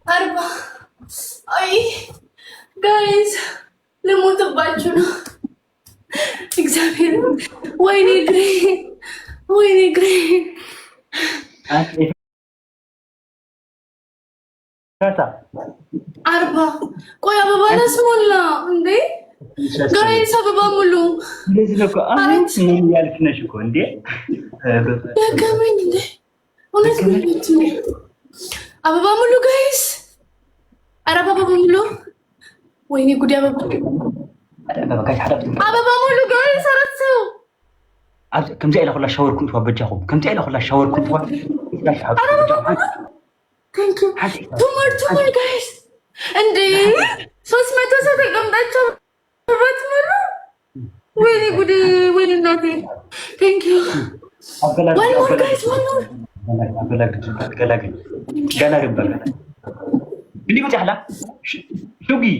40 አይ ጋይስ ልሞትባችሁ ነው። እግዚአብሔር ወይኔ ግሬ ወይኔ ግሬ አርባ ቆይ አበባ ላስሞላ እንዴ ጋይስ አበባ ሙሉ እንደዚህ ነው እኮ አሁን ምን ያልክ ነሽ እኮ እንዴ ደከመኝ እንዴ እውነት ነው አበባ ሙሉ ጋይስ አበባ ሙሉ ወይኔ ጉዲ አበባ ሙሉ ጋይስ አረሰው كم زي لا شاور كنت وبجاهم كم زي لا شاور كنت ثانك يو تومر جايز عندي صوص ما تصدق قمتاቸው ባት ሙሉ ወይኔ ጉዲ ወይኔ እናቴ ثانك يو one more guys ገላግል اللي بتحلى شوقي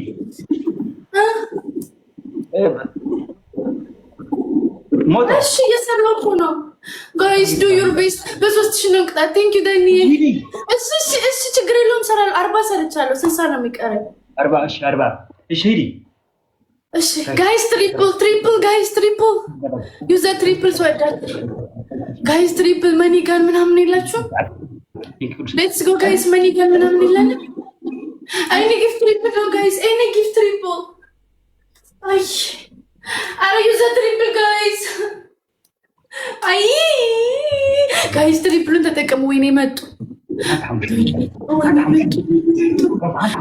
እሺ እየሰራሁ ነው ጋይስ ዱ ዩር ቤስት በሶስት ሺህ ነው ቅጣት ቴንክ ዩ ዳኒ እሺ ችግር የለውም ሰራል 40 ሰርቻለሁ 60 ነው የሚቀረኝ 40 እሺ 40 እሺ ሂዲ እሺ ጋይስ ትሪፕል ጋይስ ትሪፕል ዩዘ ትሪፕል ስወዳት ጋይስ ትሪፕል መኒ ጋን ምናምን የላችሁ ሌትስ ጎ ጋይስ መኒ ጋን ምናምን ይላል አይኔ ጊፍት ትሪፕል ነው ጋይስ አይኔ ጊፍት ትሪፕል አይ Are you the triple guys? አይ ጋይስ ትሪፕሉን ተጠቀሙ ወይኔ መጡ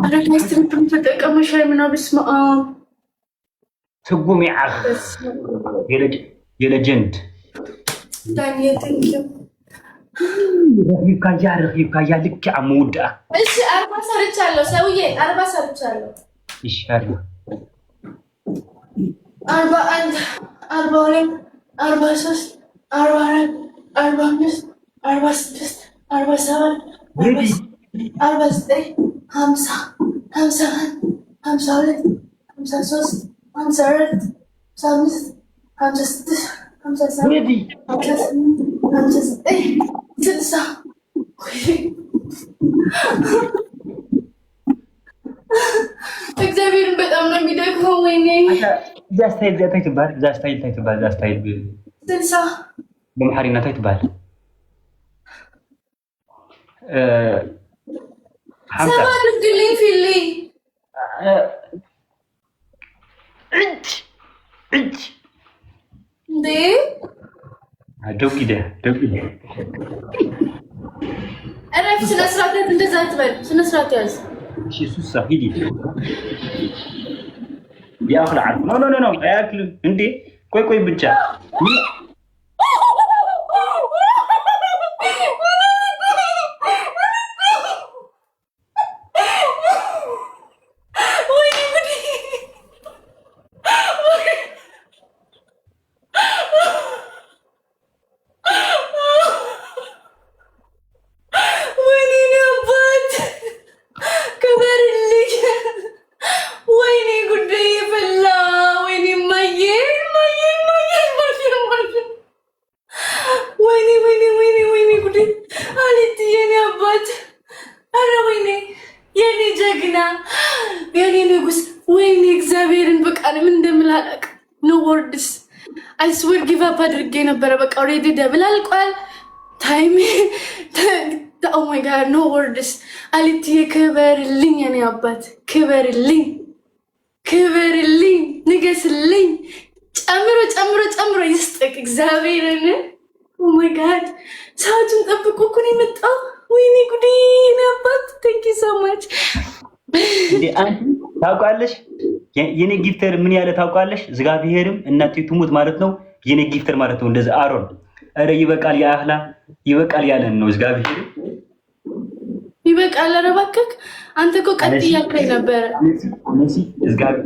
አረ ጋይስ ትሪፕሉን ተጠቀሙ ሸርምና በስመ አብ ትጉም ያህ የሌጀንድ ዳንኤል ቴንኪው ረፊካያ ልክ አሙዳ እሺ 40 ሰርቻለሁ ሰውዬ 40 ሰርቻለሁ እሺ 41 42 43 44 45 46 47 49 50 51 52 53 54 55 56 57 58 60 እግዚአብሔርን በጣም ነው የሚደክመው ወይኔ ዛስታይል ታይትባል ዛስታይል ስልሳ በመሐሪና ታይትባል 50 7 ድልኝ ፊሊ እጅ እንዴ ደውቂደ አረፍ ስነ ስርዓት እንደዛ አትበል ስነ ስርዓት ያዝ እሺ ሱሳ ሂዲ ያخلع ኖ አያክልም እንዴ ቆይ ብቻ የኔ ንጉስ ወይኔ እግዚአብሔርን በቃ ምን እንደምላላቅ ኖ ወርድስ አይ ስዌር ጊቭ አፕ አድርጌ ነበረ በቃ ኦሬዲ ደብል አልቋል ታይም ኦ ማይ ጋድ ኖ ወርድስ አሊትዬ ክበርልኝ የኔ አባት ክበርልኝ ንገስልኝ ጨምሮ ይስጥቅ እግዚአብሔርን ኦ ማይ ጋድ ሰዓቱን ጠብቆ እኮ ነው የመጣው ወይኔ ጉዴ የኔ አባት ቴንክ ዩ ሶ ማች እንዴ አንቺ ታውቃለሽ የኔ ጊፍተር ምን ያለ ታውቃለሽ እግዚአብሔርም እናቴ ትሙት ማለት ነው የኔ ጊፍተር ማለት ነው እንደዛ አሮን አረ ይበቃል ያህላ ይበቃል ያለን ነው እግዚአብሔር ይበቃል አረ እባክህ አንተ እኮ ቀጥ ያልከኝ ነበር ነሲ እግዚአብሔር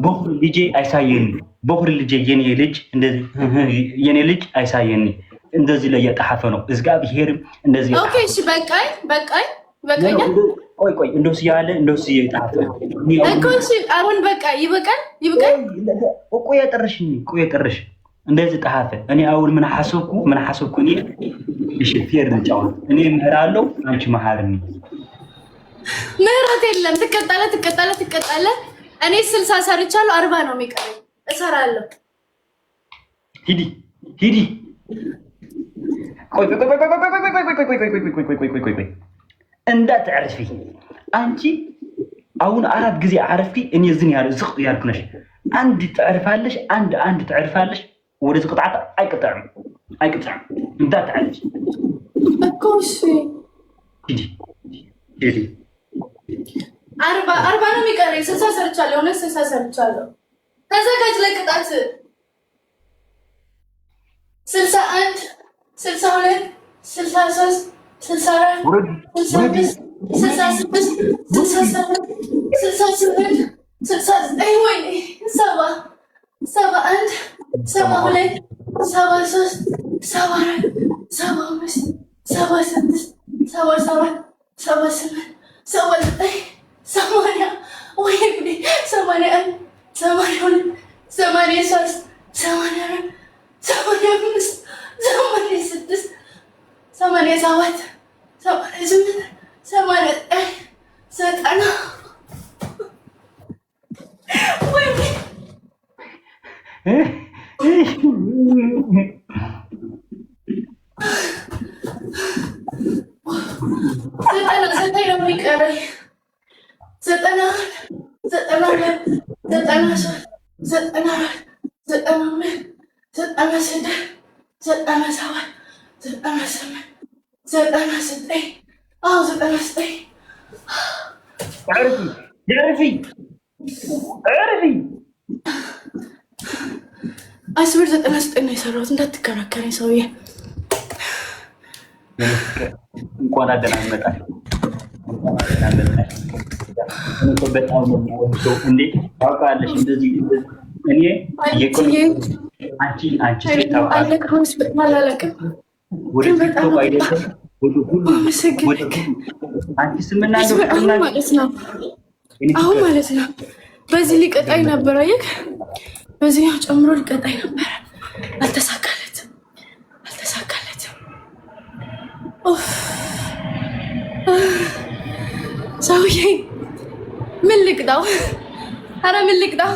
ቦክሩ ልጄ አይሳየኝ ቦክሩ ልጄ የኔ ልጅ እንደዚህ የኔ ልጅ አይሳየኝ እንደዚህ ላይ ያጣሐፈ ነው እግዚአብሔርም እንደዚህ ኦኬ እሺ በቃኝ ቆይ እንደው ሲያለ እንደው ሲያጣፍ እኮ እሺ አሁን በቃ ይበቃል ቆይ ያጠርሽ እንደዚህ ጣሐፈ እኔ አሁን ምን ሐሰብኩ እኔ እሺ ፌር ልጫው እኔ ምህራለው አንቺ መሐርኒ ምህረት የለም። ትቀጣለህ። እኔ 60 ሰርቻለሁ፣ 40 ነው የሚቀረኝ። እሰራለሁ። ሂዲ ቆይ እንዳትዕርፊ አንቺ አሁን 4 ጊዜ አረፍቲ እኔ ዝን ዝቅ ያልኩ ነሽ። አንድ ትዕርፋለሽ፣ አንድ ትዕርፋለሽ። ወደ ቅጣት አይቀጣም እንዳትዕርፊ እኮ እሺ። ሂዲ 40 ነው የሚቀረኝ። 60 ሰርቻለሁ። እኔ 60 ሰርቻለሁ። ተዘጋጅ ለቅጣት። 61 62 63 64 65 66 67 68 69 ወይኔ 70 71 72 73 74 75 76 77 78 79 80 ወይኔ 81 82 83 84 85 86 87 88 89 90 ወይኔ ዘጠኝ ነው የሚቀረኝ። 91 92 93 94 95 96 97 98 99 99 እርፊ አስብር 99 ነው የሰራሁት። እንዳትከራከረኝ ሰውዬ። እንኳን አደና መጣሽ። በጣም ነው የምወደው። እንዴት ታውቃለሽ? እንደዚህ እኔ አንቺ ታውቃለሽ። ወደ ቲክቶክ አይደለም ወደ ሁሉ አንቺ ስምና አሁን ማለት ነው። በዚህ ሊቀጣኝ ነበር። አየህ፣ በዚህኛው ጨምሮ ሊቀጣኝ ነበር። አልተሳካለትም። ሰውዬ ምን ልቅጣው? ኧረ ምን ልቅጣው?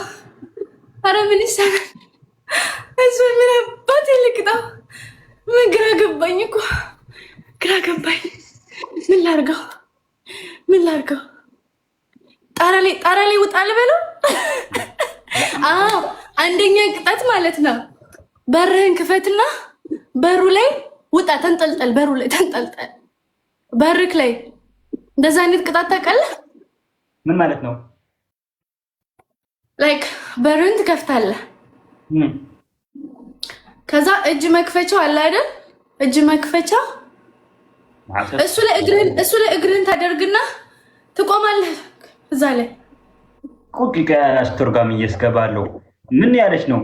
ኧረ ምን ይሰራል? እሱን ምን አባቴ ልቅጣው? ምን ግራ ገባኝ እኮ ግራ ገባኝ። ምን ላድርገው? ጣራ ላይ ውጣ ልበለው? አዎ አንደኛ ቅጣት ማለት ነው። በርህን ክፈትና በሩ ላይ ውጣ፣ ተንጠልጠል። በሩ ላይ ተንጠልጠል። በርክ ላይ እንደዛ አይነት ቅጣት ታውቃለህ? ምን ማለት ነው? ላይክ በርህን ትከፍታለህ። ከዛ እጅ መክፈቻው አለ አይደል? እጅ መክፈቻ እሱ ላይ እግርህን ታደርግና ትቆማለህ። እዛ ላይ ቁቂ ከአስተርጓሚ እየስገባለሁ። ምን ያለች ነው?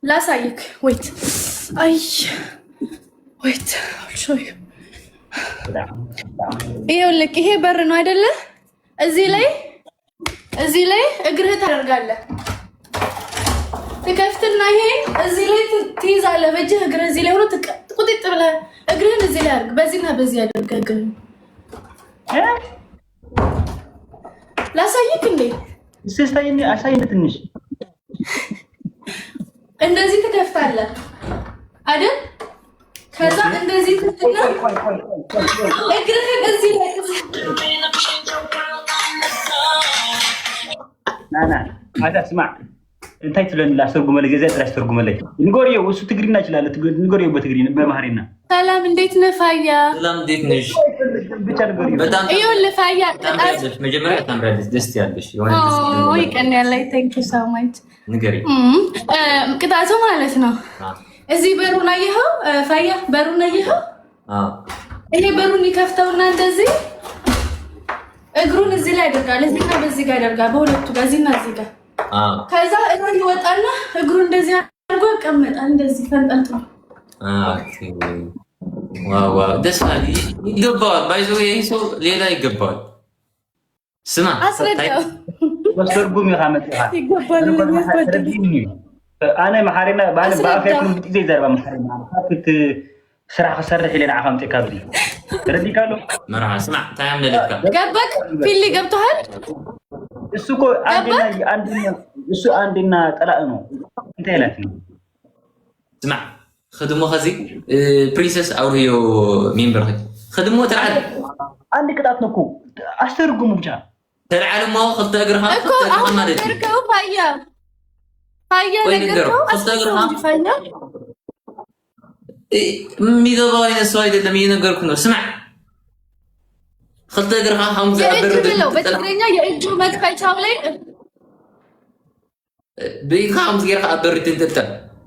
ላሳይክ። ወይት አልሾዩ። ይኸውልህ ይሄ በር ነው አይደለ? እዚህ ላይ እግርህ ታደርጋለህ። ትከፍትና ይሄ እዚህ ላይ ትይዛለህ። በእጅህ እግርህ እዚህ ላይ ሆኖ ቁጥጥ ብለህ እግርህን እዚህ ላይ አድርግ። በዚህና በዚህ አድርገህ እግርህን ላሳይክ እንዴ? አሳይኝ ትንሽ። እንደዚህ ትከፍታለህ አይደል? ከዛ እንደዚህ ትትና እግርህን እዚህ ላይ ናና ስማ እንታይ ትለን ላስተርጉመለይ ገዛ ላስተርጉመለይ ንጎሪዮ እሱ ትግሪና ይችላል። ንጎሪዮ በትግሪና በማህሪና ሰላም እንዴት ነህ ፋያ? ሰላም እንዴት ነሽ? ብቻ ንጎሪዮ በጣም ይኸውልህ ፋያ መጀመሪያ ታምራለች፣ ደስ ያለሽ የሆነ ወይ ቀን ያለኝ ቴንክ ዩ ሶ ማች ንገሪ። ቅጣቱ ማለት ነው። እዚህ በሩን አየኸው ፋያ? በሩን አየኸው? ይሄ በሩን ይከፍተውና እንደዚህ እግሩን እዚህ ላይ ያደርጋል። እዚህና በዚህ ጋር ያደርጋል። በሁለቱ ጋር እዚህና እዚህ ጋር ከዛ እግሩን ይወጣና እግሩ እንደዚህ አድርጎ ይቀመጣል። እንደዚህ ፈንጠልጥሎ ዋው ደስ ይገባዋል። ባይዞ ይሄ ሰው ሌላ ይገባዋል። ስማ አስረዳው ወስተርጉም ይራመጣ ይገባል። አነ ማሐሪና ባለ ባፈክም ጥዜ ዘርባ ማሐሪና ስራሕ ክሰርሕ ኢለና ዓኸም ጥካብዚ ተረዲካሉ مرحبا اسمع تعال لك ገባክ ፊሊ ገብቶሃል እሱ እኮ አንዴና ጠላእ ነው እንታይ ይላት ነው اسمع خدمو خزي برنسس اوريو ميمبر خدمو تلعب አንድ ቅጣት ነው እኮ አስተርጉሙ ብቻ تلعب ما خلت اقرها እኮ አሁን ነገርከው ፋያ ነገርከው አስተርጉሙ የሚገባው አይነት ሰው አይደለም እየነገርኩ ነው ስማዕ خلت اقرها حمزه برد በትግረኛ የእጁ መክፈቻው ላይ بيك حمزه غير برد انت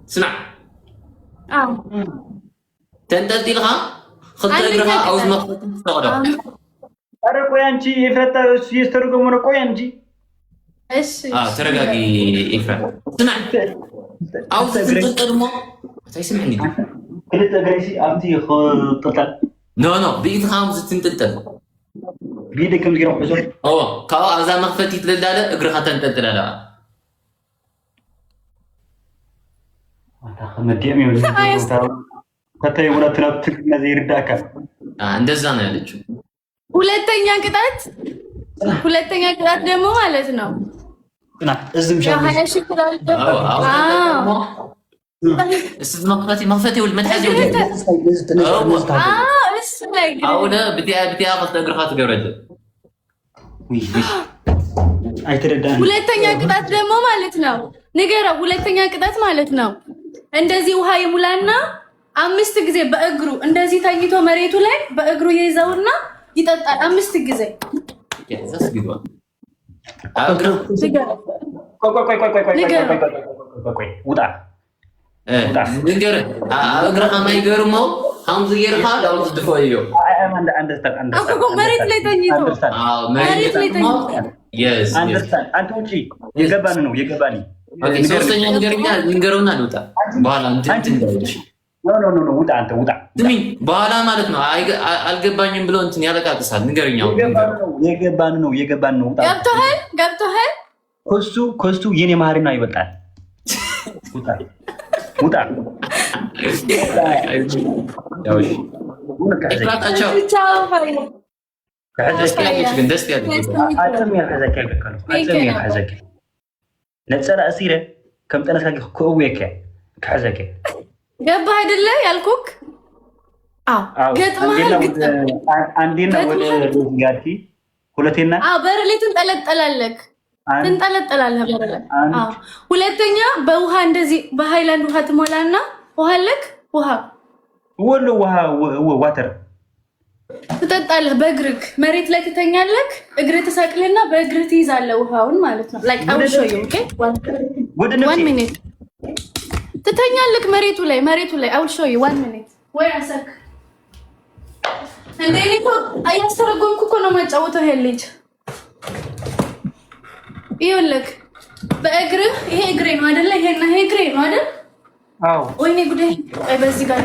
اسمع تنتظر لها خلت اقرها او ما تستغرب ኧረ ቆይ አንቺ የፈታ እሱ የስተርጉሙ ነው ቆይ አንቺ እሺ ترقاقي إفرا اسمع او تنتظر ما تسمعني كنت أجلس أمتي خطة نو بيد خامس تنتظر بيدك كم جرام حزون كاو أذا ما فتي تلداله أقرأ تنتظر لا مديم يوم كتاي ولا تنبتك نزير داكا እንደዛ ነው ያለችው ሁለተኛ ቅጣት ደግሞ ማለት ነው እዝም مخفتي والمتحزي أولا بدي أخذ أقرأ تقرأ አይተረዳን ሁለተኛ ቅጣት ደግሞ ማለት ነው ንገረው ሁለተኛ ቅጣት ማለት ነው እንደዚህ ውሃ ይሙላና 5 ጊዜ በእግሩ እንደዚህ ታኝቶ መሬቱ ላይ በእግሩ ይይዘውና ይጠጣል 5 ጊዜ ያዛስ ቢሆን ቆይ ውጣ ንገር እግርህ ማይገርመው حمز غيرها لو تدفعيه መሬት ላይ ተኝቶ መሬት ላይ ተኝቶ يس አንተ ውጪ የገባን ነው የገባኒ ኦኬ ሶስተኛ ንገርኛ ንገረውና ልውጣ በኋላ እንትን እንዳይልሽ ኖ ውጣ አንተ ውጣ ስሚ በኋላ ማለት ነው አልገባኝም ብሎ እንትን ያለቃቅሳል ንገርኛው የገባን ነው ውጣ ገብቶሃል ኮስቱ የኔ ማህሪና ይበልጣል ውጣ ያውሽ ይፍራታቸው ግን ደስ ያለ አጥም ያልከዘከ ነጸላ አሲረ ከም ጠነሳቂ ኮውየከ ከዘከ ገባ አይደለ ያልኩክ ገጥማል አንዴና ወደ ጋቲ ሁለቴና በረሌቱን ጠለጠላለክ ትንጠለጠላለህ በረለ ሁለተኛ በውሃ እንደዚህ በሃይላንድ ውሃ ትሞላና ውሃ ዋተር ትጠጣለህ በእግርህ መሬት ላይ ትተኛለህ እግርህ ተሰቅልና በእግርህ ትይዛለህ ውሃውን ማለት ነው ላይክ አው ሾው ዩ ኦኬ 1 ሚኒት ትተኛለህ መሬቱ ላይ አው ሾው ዩ 1 ሚኒት ወይ አሰክ እንዴ እኮ አያስተረጎምኩ እኮ ነው ማጫወተው ልጅ ይኸውልህ በእግርህ ይሄ እግሬ ነው አይደለ ይሄና ይሄ እግሬ ነው አይደል አዎ ወይኔ ጉዴ አይ በዚህ ጋር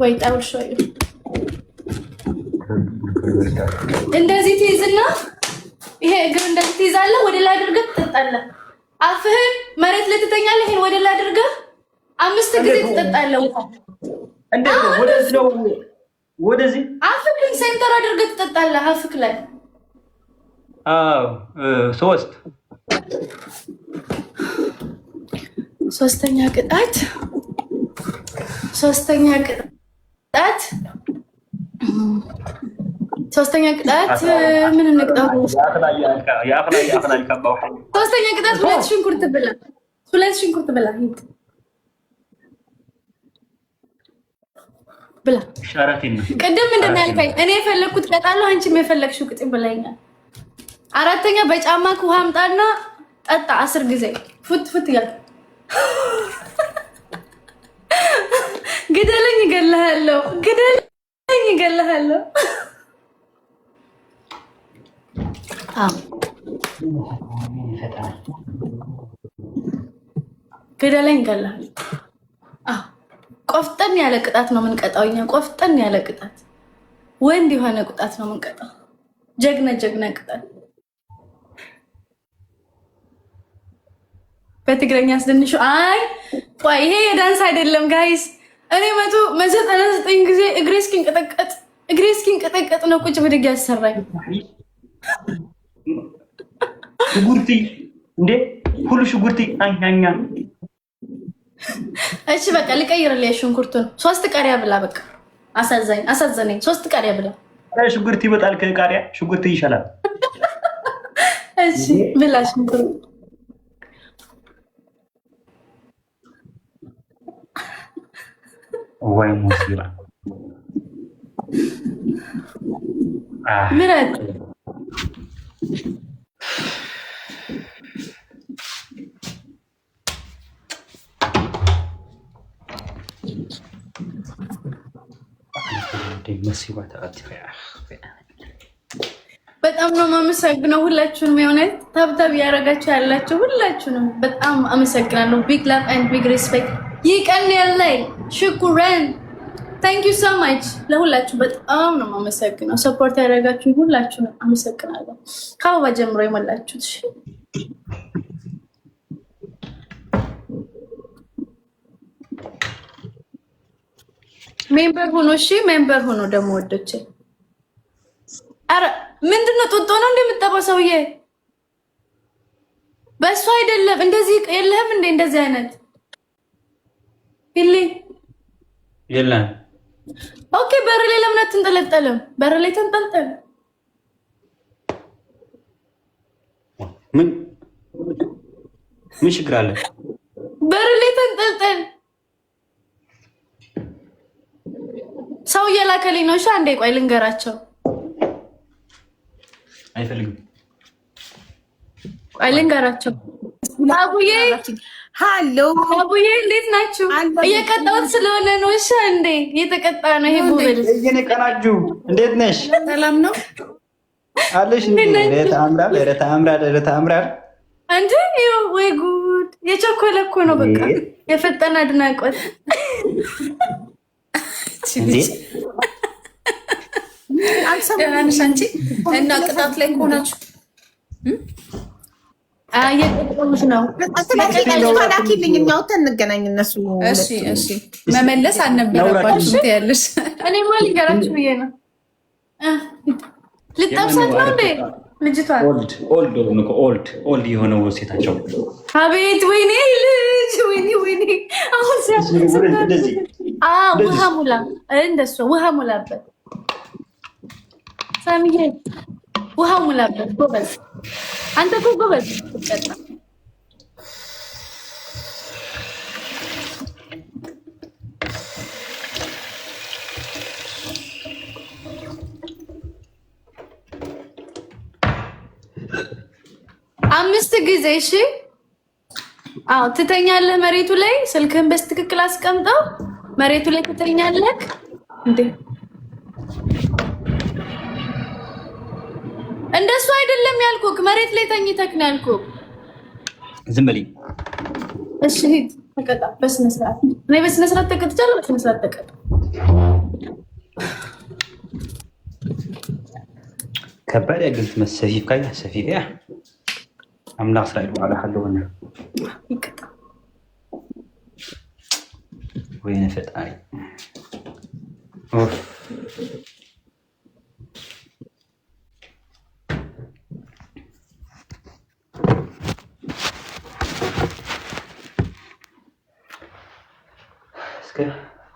ወይ ታውል ሾይ እንደዚህ ትይዝና ይሄ እግር እንደዚህ ትይዛለህ ወደ ላይ አድርገህ ትጠጣለህ አፍህን መሬት ላይ ትተኛለህ ይሄን ወደ ላይ አድርገህ 5 ጊዜ ትጠጣለህ እንዴት ወደዚህ አፍህን ሴንተር አድርገህ ትጠጣለህ አፍክ ላይ ሶስተኛ ቅጣት ምን እንቅጣው? ሶስተኛ ቅጣት ሁለት ሽንኩርት ብላ ብላ። ቅድም ምንድን ነው ያልከኝ? እኔ የፈለግኩት ቀጣለሁ፣ አንቺም የፈለግሽው ቅጥ ብላኛል። አራተኛ በጫማ ውሃ አምጣና ጠጣ 10 ጊዜ ፉት እያልክ ግደለኝ እገልሃለሁ። ግደለኝ እገልሃለሁ። ቆፍጠን ያለ ቅጣት ነው የምንቀጣው እኛ። ቆፍጠን ያለ ቅጣት፣ ወንድ የሆነ ቅጣት ነው የምንቀጣው። ጀግና ቅጣት በትግረኛ አስደንሹ። አይ ቆይ ይሄ የዳንስ አይደለም ጋይስ። እኔ 199 ጊዜ እግሬ እስኪንቀጠቀጥ ነው ቁጭ ብድግ ያሰራኝ። ሽጉርቲ እንዴ ሁሉ ሽጉርቲ አኛኛ። እሺ በቃ ልቀይርልሽ ሽንኩርቱን 3 ቃሪያ ብላ። በቃ አሳዘነኝ። 3 ቃሪያ ብላ። ሽጉርቲ ይበጣል ከቃሪያ ሽጉርቲ ይሻላል። እሺ ብላ ሽንኩርቱ ወይ ሙሲባ ምራት በጣም ነው የማመሰግነው ሁላችሁንም። የሆነት ታብታብ ያደረጋችሁ ያላችሁ ሁላችሁንም በጣም አመሰግናለሁ። ቢግ ላቭ ኤንድ ቢግ ሪስፔክት። ይቀን ያለይ ሽኩረን ታንክ ዩ ሶ ማች። ለሁላችሁ በጣም ነው የማመሰግነው። ሰፖርት ያደረጋችሁ ሁላችሁንም አመሰግናለሁ። ከአበባ ጀምሮ የሞላችሁት እሺ። ሜምበር ሆኖ እሺ፣ ሜምበር ሆኖ ደግሞ ወዶቼ። አረ ምንድነው ጡጦ ነው እንደምጠባው ሰውዬ? በሱ አይደለም እንደዚህ የለህም እንደ እንደዚህ አይነት ይሊ የለም። ኦኬ በር ላይ ለምን አትንጠለጠልም? በር ላይ ተንጠልጠል። ምን ችግር አለ? በር ላይ ተንጠልጠል። ሰው እየላከልኝ ነው። እሺ አንዴ ቆይ ልንገራቸው። አይፈልግም። ቆይ ልንገራቸው። አቡዬ ሃሎ አቡዬ እንዴት ናችሁ? እየቀጣሁት ስለሆነ ነው። እሺ እንዴ እየተቀጣ ነው ይሄ ጉብል። እየኔ ቀናጁ እንዴት ነሽ? ሰላም ነው አለሽ እንዴ? ለታምራል እንዴ ወይ ጉድ! የቸኮለ እኮ ነው በቃ የፈጠነ አድናቆት እንዴ አልሰማንሽ አንቺ እና ቅጣት ላይ ከሆናችሁ እየቀጣሁት ነው። ላኪልኝ እናውተን እንገናኝ። እነሱ እሺ መመለስ አልነበረባችሁ ያለሽ እኔ ማ ልንገራችሁ ብዬ ነው። ልጠብሳት ነው እንዴ ልጅቷ? ኦልድ የሆነው ሴታቸው። አቤት ወይኔ ልጅ ወይኔ አሁን እንደዚህ ውሃ ሙላ፣ እንደሱ ውሃ ሙላበት። ሳሚዬ ውሃ ሙላበት። ጎበዝ አንተ እኮ ጎበዝ። ትጠጣ 5 ጊዜ እሺ። አዎ ትተኛለህ መሬቱ ላይ። ስልክህን በስትክክል አስቀምጠው። መሬቱ ላይ ትተኛለህ እንዴ? እንደሱ አይደለም ያልኩህ። መሬት ላይ ተኝተህ ነው ያልኩህ። ዝም በልኝ እሺ። ሂድ ተቀጣ በስነ ስርዓት። እኔ በስነ ስርዓት ተቀጥቻለሁ። በስነ ስርዓት ተቀጣ። ከባድ ያገልት መሰፊፍ ካያ ሰፊፍ ያ አምላክ እስራኤል ባላ ሐለውና ይቀጣ ወይኔ ፈጣሪ እስከ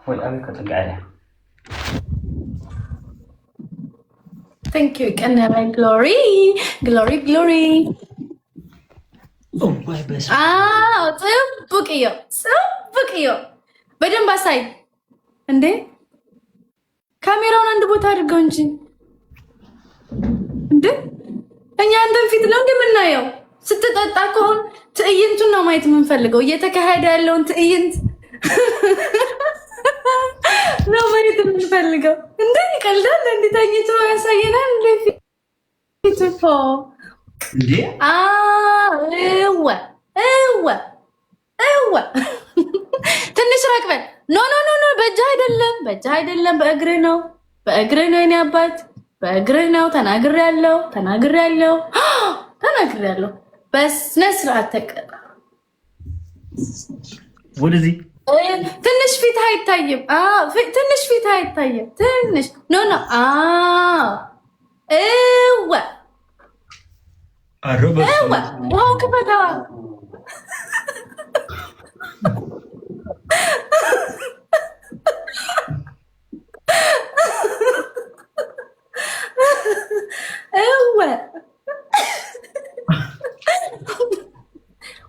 ወይ አለ ከተጋለ Thank you. Can I glory? Glory. ኦ ማይ በስ ጥብቅዮ በደንብ አሳይ እንዴ! ካሜራውን አንድ ቦታ አድርገው እንጂ እንዴ! እኛ አንተን ፊት ነው እንደምናየው። ስትጠጣ ከሆነ ትዕይንቱን ነው ማየት የምንፈልገው። እየተካሄደ ያለውን ትዕይንት ነው ማየት የምንፈልገው። እንዴ ይቀልዳል። እንዴ ተኝቶ ያሳየናል። እንዴ ፊትፎ እንዴ እወ ትንሽ ረቅበል። ኖ በእጅህ አይደለም፣ በእግርህ ነው የኔ አባት፣ በእግርህ ነው። ተናግሬያለሁ። በስነ ስርዓት ተቀጣ። ወደዚህ ትንሽ ፊት አይታይም። ትንሽ ፊት አይታይም። ትንሽ ኖ እወ ውሃው ክፈተዋ። እወ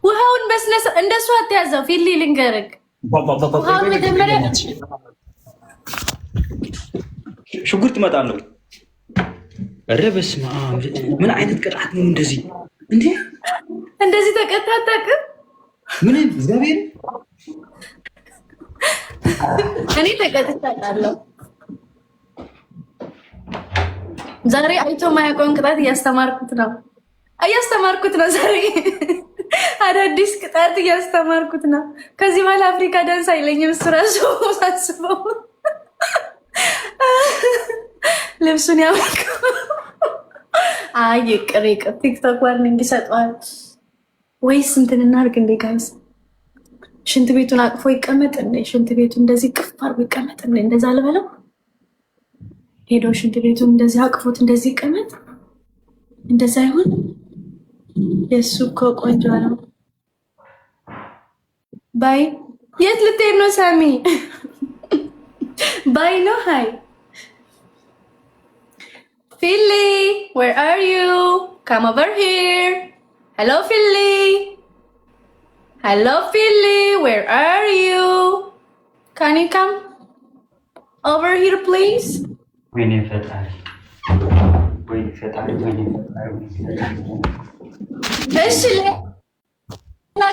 ውሃውን በስነስ እንደሱ አትያዘው። ፊሊ ልንገርህ ውሃውን መጀመሪያ ሽጉርት እመጣለሁ። ኧረ በስመ አብ ምን አይነት ቅጣት ነው እንደዚህ? እንደዚህ ተቀጣ አታውቅም? ምን እግዚአብሔር እኔ ተቀጥቻለሁ። ዛሬ አይቶ ማያውቀውን ቅጣት እያስተማርኩት ነው ዛሬ አዳዲስ ቅጣት እያስተማርኩት ነው። ከዚህ በኋላ አፍሪካ ዳንስ አይለኝም እሱ ራሱ ሳስበው ልብሱን ያመልከው። አይ ይቅር ቲክቶክ ዋርኒንግ ይሰጠዋል ወይስ እንትን እናድርግ እንዴ ጋይስ? ሽንት ቤቱን አቅፎ ይቀመጥ እንዴ? ሽንት ቤቱ እንደዚህ ቅፍ አድርጎ ይቀመጥ እንዴ? እንደዛ ልበለው? ሄዶ ሽንት ቤቱን እንደዚህ አቅፎት እንደዚህ ይቀመጥ? እንደዛ ይሁን? የሱ እኮ ቆንጆ ነው። ባይ የት ልትሄድ ነው ሳሚ? ባይ ነው። ሃይ Philly, where are you? Come over here. Hello Philly. Hello Philly, where are you? Can you come over here please? ወይኔ ፈጣሪ እሺ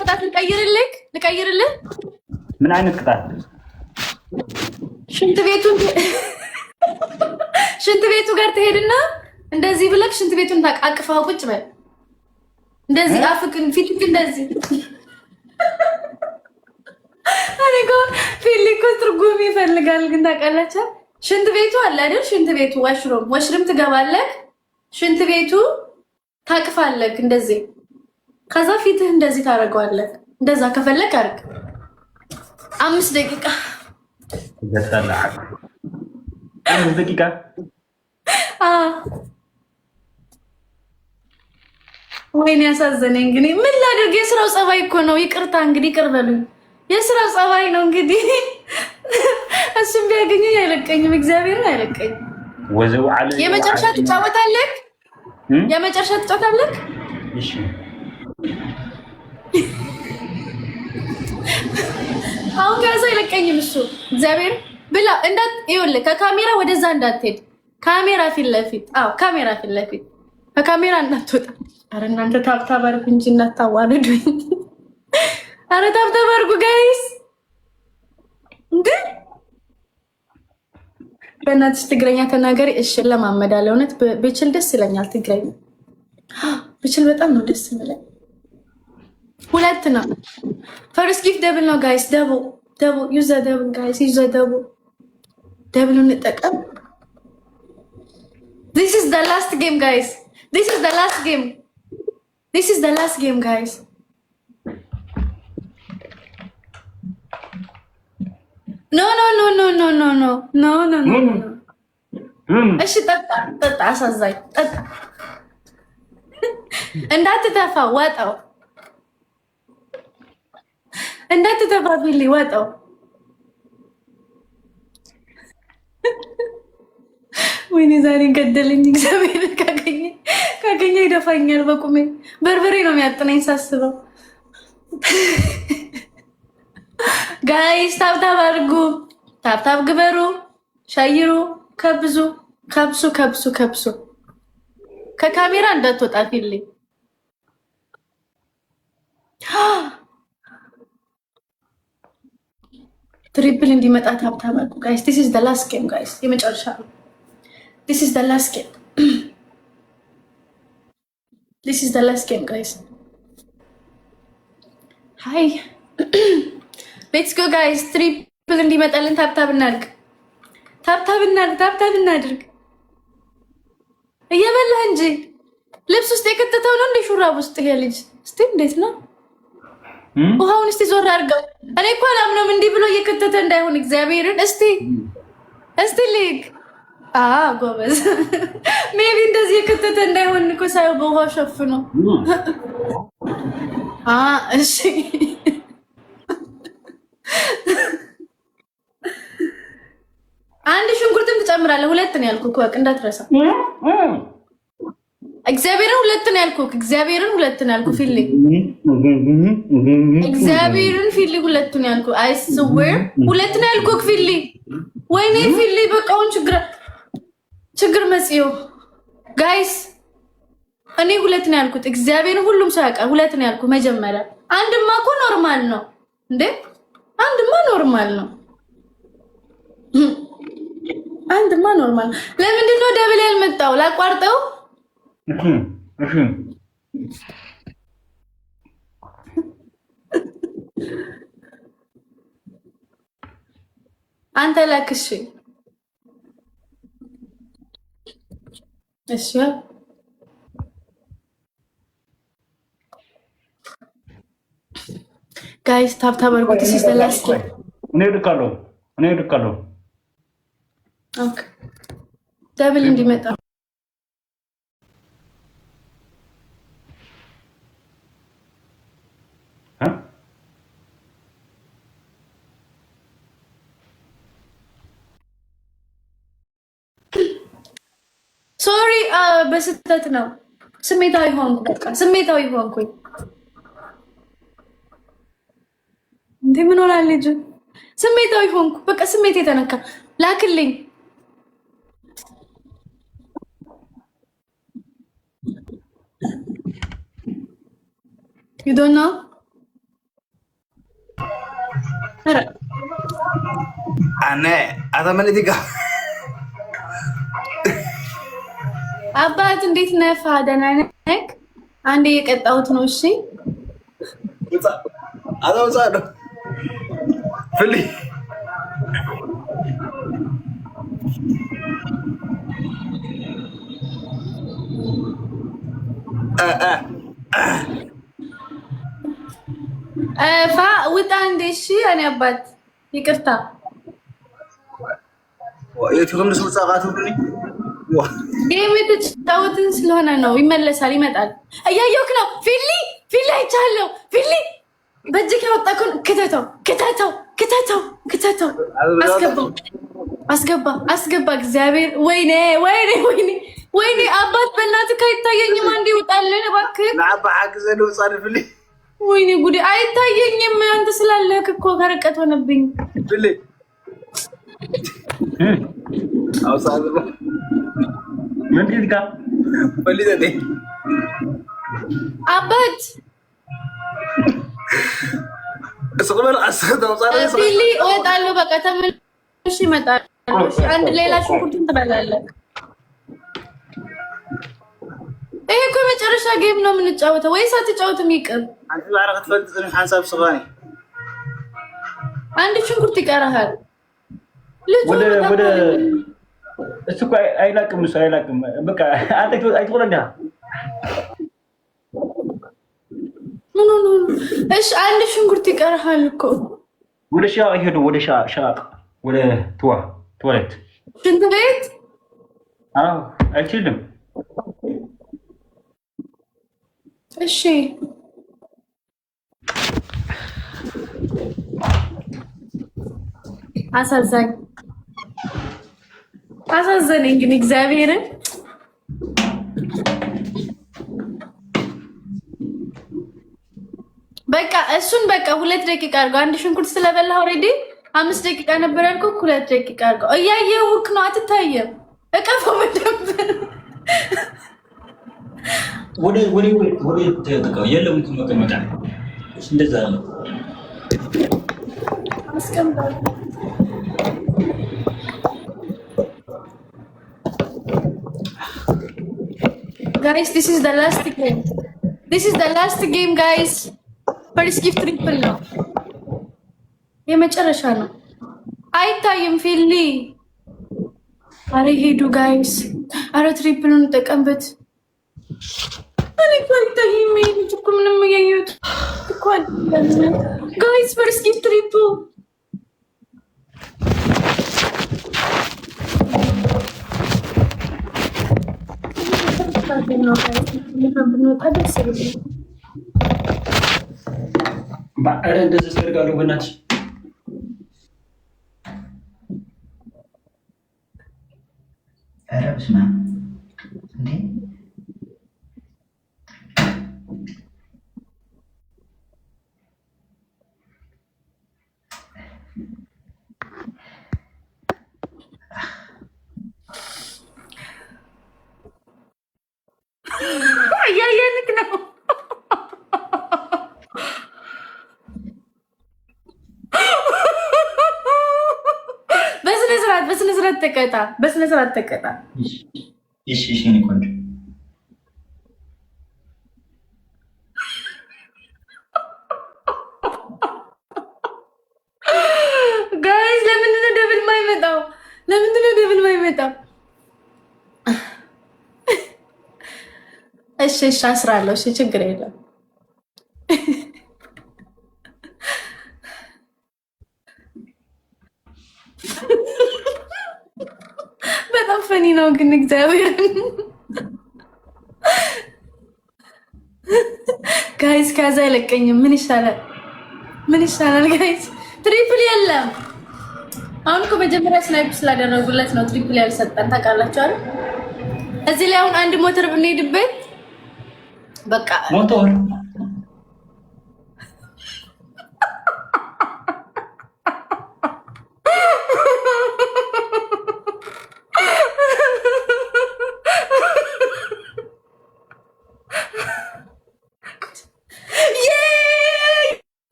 ቅጣት ልቀይርልህ? ምን አይነት ቅጣት? ሽንት ቤቱ ጋር ትሄድና እንደዚህ ብለህ ሽንት ቤቱን ታቃቅፈው ቁጭ በል። እንደዚህ አፍክን ፊትክ እንደዚህ አሬጎ ፊሊኮ ትርጉም ይፈልጋል። ግን ታውቃላችሁ ሽንት ቤቱ አለ አይደል? ሽንት ቤቱ ወሽሩም ትገባለህ። ሽንት ቤቱ ታቅፋለህ እንደዚህ። ከዛ ፊትህ እንደዚህ ታደርገዋለህ። እንደዛ ከፈለክ አድርግ። 5 ደቂቃ ገጠላ 5 ደቂቃ ወይኔ ያሳዘነኝ። እንግዲህ ምን ላድርግ? የስራው ጸባይ እኮ ነው። ይቅርታ እንግዲህ ይቅር በሉኝ። የስራው ጸባይ ነው እንግዲህ። እሱም ቢያገኘኝ አይለቀኝም፣ እግዚአብሔርን አይለቀኝም። ወዘው አለ የመጨረሻ ትጫወታለህ? የመጨረሻ ትጫወታለህ? እሺ አሁን ጋር አይለቀኝም እሱ። እግዚአብሔር ብላ እንዳት ይኸውልህ፣ ከካሜራ ወደዛ እንዳትሄድ። ካሜራ ፊት ለፊት ካሜራ ፊት ለፊት ከካሜራ እንዳትወጣ። አረ እናንተ ታብታብ አድርጉ እንጂ እንዳታዋርዱኝ። አረ ታብታብ አድርጉ ጋይስ። እንዴ በእናትሽ ትግረኛ ተናገሪ። እሺ ለማመዳለ እውነት ብችል ደስ ይለኛል። ትግረኛ ብችል በጣም ነው ደስ የሚለኝ። 2 ነው። ፈርስት ጊፍት ደብል ነው ጋይስ። ደብል ዩዝ ደብል ጋይስ። ዩዝ ደብሉን እንጠቀም። This is the last game guys. This is the last game. This is the last game guys. No. እሺ ጠጣ አሳዛኝ ጠጣ። እንዳትተፋ ወጣው። እንዳትተፋ ቢሊ ወጣው። ወይኔ ዛሬ ገደለኝ። እግዚአብሔር ካገኘ ይደፋኛል በቁሜ። በርበሬ ነው የሚያጥነኝ ሳስበው። ጋይስ ታብታብ አድርጉ፣ ታብታብ ግበሩ፣ ሻይሩ፣ ከብሱ። ከካሜራ እንዳትወጣ ፊልኝ። ትሪፕል እንዲመጣ ታብታብ አድርጉ ጋይስ። ዲስ ኢዝ ዘ ላስት ጌም ጋይስ። የመጨረሻ ነው። This is the last game. This is the last game, guys. Hi. Let's go, guys. Triple እንዲመጣልን ታብታብ እናድርግ። ታብታብ እናድርግ። እየበላህ እንጂ ልብስ ውስጥ የከተተው ነው እንደ ሹራብ ውስጥ ይሄ ልጅ። እስቲ እንዴት ነው? ውሃውን እስቲ ዞር አድርገው። እኔ እኮ አላምነውም እንዲህ ብሎ እየከተተ እንዳይሆን እግዚአብሔርን። እስቲ ልክ ጎበዝ። ሜቢ እንደዚህ የከተተ እንዳይሆን እኮ ሳይው በውሃ ሸፍኖ። እሺ አንድ ሽንኩርትም ትጨምራለህ። ሁለት ነው ያልኩህ እኮ እንዳትረሳ። እግዚአብሔርን ሁለት ነው ያልኩህ። እግዚአብሔርን ሁለት ነው ያልኩህ። ፊልሊንግ እግዚአብሔርን ፊልሊንግ ሁለት ነው ያልኩህ። አይ ስዌር ሁለት ነው ያልኩህ። ፊልሊንግ ወይኔ ፊልሊንግ በቃውን ችግር መጽዮ ጋይስ እኔ ሁለት ነው ያልኩት። እግዚአብሔርን ሁሉም ሰው ያውቃል። ሁለት ነው ያልኩት መጀመሪያ። አንድማ እኮ ኖርማል ነው እንዴ? አንድማ ኖርማል ነው። አንድማ ኖርማል። ለምንድን ነው ደብል ያልመጣው? ላቋርጠው። አንተ ላክሽ። እሺ ጋይስ ታብታብ አድርጉት። ሲስተላስኪ እኔ እልካለሁ። ኦኬ ደብል እንዲመጣ ሶሪ በስተት ነው። ስሜታዊ ሆንኩ። በቃ ስሜታዊ ሆንኩኝ። እንዴ ምን ሆናል ልጅ? ስሜታዊ ሆንኩ። በቃ ስሜት የተነካ ላክልኝ። you don't know أنا هذا من اللي قال አባት እንዴት ነህ? ደህና ነህ? አንዴ የቀጣሁት ነው። እሺ هذا وصاده فلي ውጣ እንዴ። እሺ እኔ አባት ይቅርታ። የትም ነው ጻፋቱ ብለኝ የምትጫወትን ስለሆነ ነው። ይመለሳል፣ ይመጣል። እያየሁህ ነው። ፊሊ አይቻለሁ። ፊሊ በእጅህ ያወጣከውን ክተተው። አስገባ። እግዚአብሔር ወይኔ አባት በእናትህ አይታየኝም። አንዴ ይውጣልን እባክህ። ለአባ ሐግዘ ነው ጻድፍሊ ወይኔ ጉዴ አይታየኝም። አንተ ስላለህ እኮ ከርቀት ሆነብኝ። ፍሊ አውሳለ ምንድን ጋር ፍሊ ዘዴ አባት እስቁመር አሰደው ጻድፍ ፊሊ እወጣለሁ። በቃ ተመልሼ እመጣለሁ። እሺ አንድ ሌላ ሽንኩርትን ትበላለህ። ይሄ እኮ የመጨረሻ ጌም ነው የምንጫወተው። ወይስ አትጫወትም? ይቅር አንተ ባረከት ፈልጥ ሐሳብ ስጋኔ አንድ ሽንኩርት ይቀርሃል። ወደ እሱ እኮ አይላቅም። በቃ አንተ አይተቆለዳ ኖ እሺ አንድ ሽንኩርት ይቀርሃል እኮ። ወደ ሻ ይሄዱ ወደ ሻቅ ወደ ቱዋሌት ሽንት ቤት። አይችልም። እሺ አሳዘነኝ ግን እግዚአብሔርን በቃ እሱን በቃ 2 ደቂቃ አድርገው። አንድ ሽንኩርት ስለበላ ኦልሬዲ 5 ደቂቃ ነበር ያልኩህ። 2 ደቂቃ አድርገው። እያየሁህ ነው። አትታየም። እቀፈው በደንብ ወደ ተጠቃው የለም መቀመጫ እንደዛ ነው። አስቀምጣለሁ። Guys, this is the last game guys. First gift triple ነው። የመጨረሻ ነው። አይታይም ፊሊ። አረ ሄዱ ጋይስ። አረ ትሪፕሉን ተጠቀምበት። እኔ እኮ አይታይም። ይሄ ልጅ እኮ ምንም እያየሁት እኮ አይደለም። ጋይስ ፈርስት ጊፍት ትሪፕል ኧረ እንደዚህ አደርጋለሁ በእናትሽ። ኧረ በስመ አብ እንዴ! እያየንክ ነው። በስነ ስርዓት ተቀጣ። በስነ ስርዓት ተቀጣ። እሺ እኔ ቆንጆ ጋይስ ለምንድን ነው ደብል ማይመጣው? ለምንድን ነው ደብል ማይመጣው? እሺ አስራለሁ። እሺ ችግር የለም። በጣም ፈኒ ነው ግን እግዚአብሔር ጋይስ ከዛ አይለቀኝም። ምን ይሻላል? ምን ይሻላል ጋይስ? ትሪፕል የለም። አሁን እኮ መጀመሪያ ስናይፕ ስላደረጉለት ነው ትሪፕል ያልሰጠን ታውቃላችሁ አይደል? እዚህ ላይ አሁን አንድ ሞተር ብንሄድበት በቃ ሞተር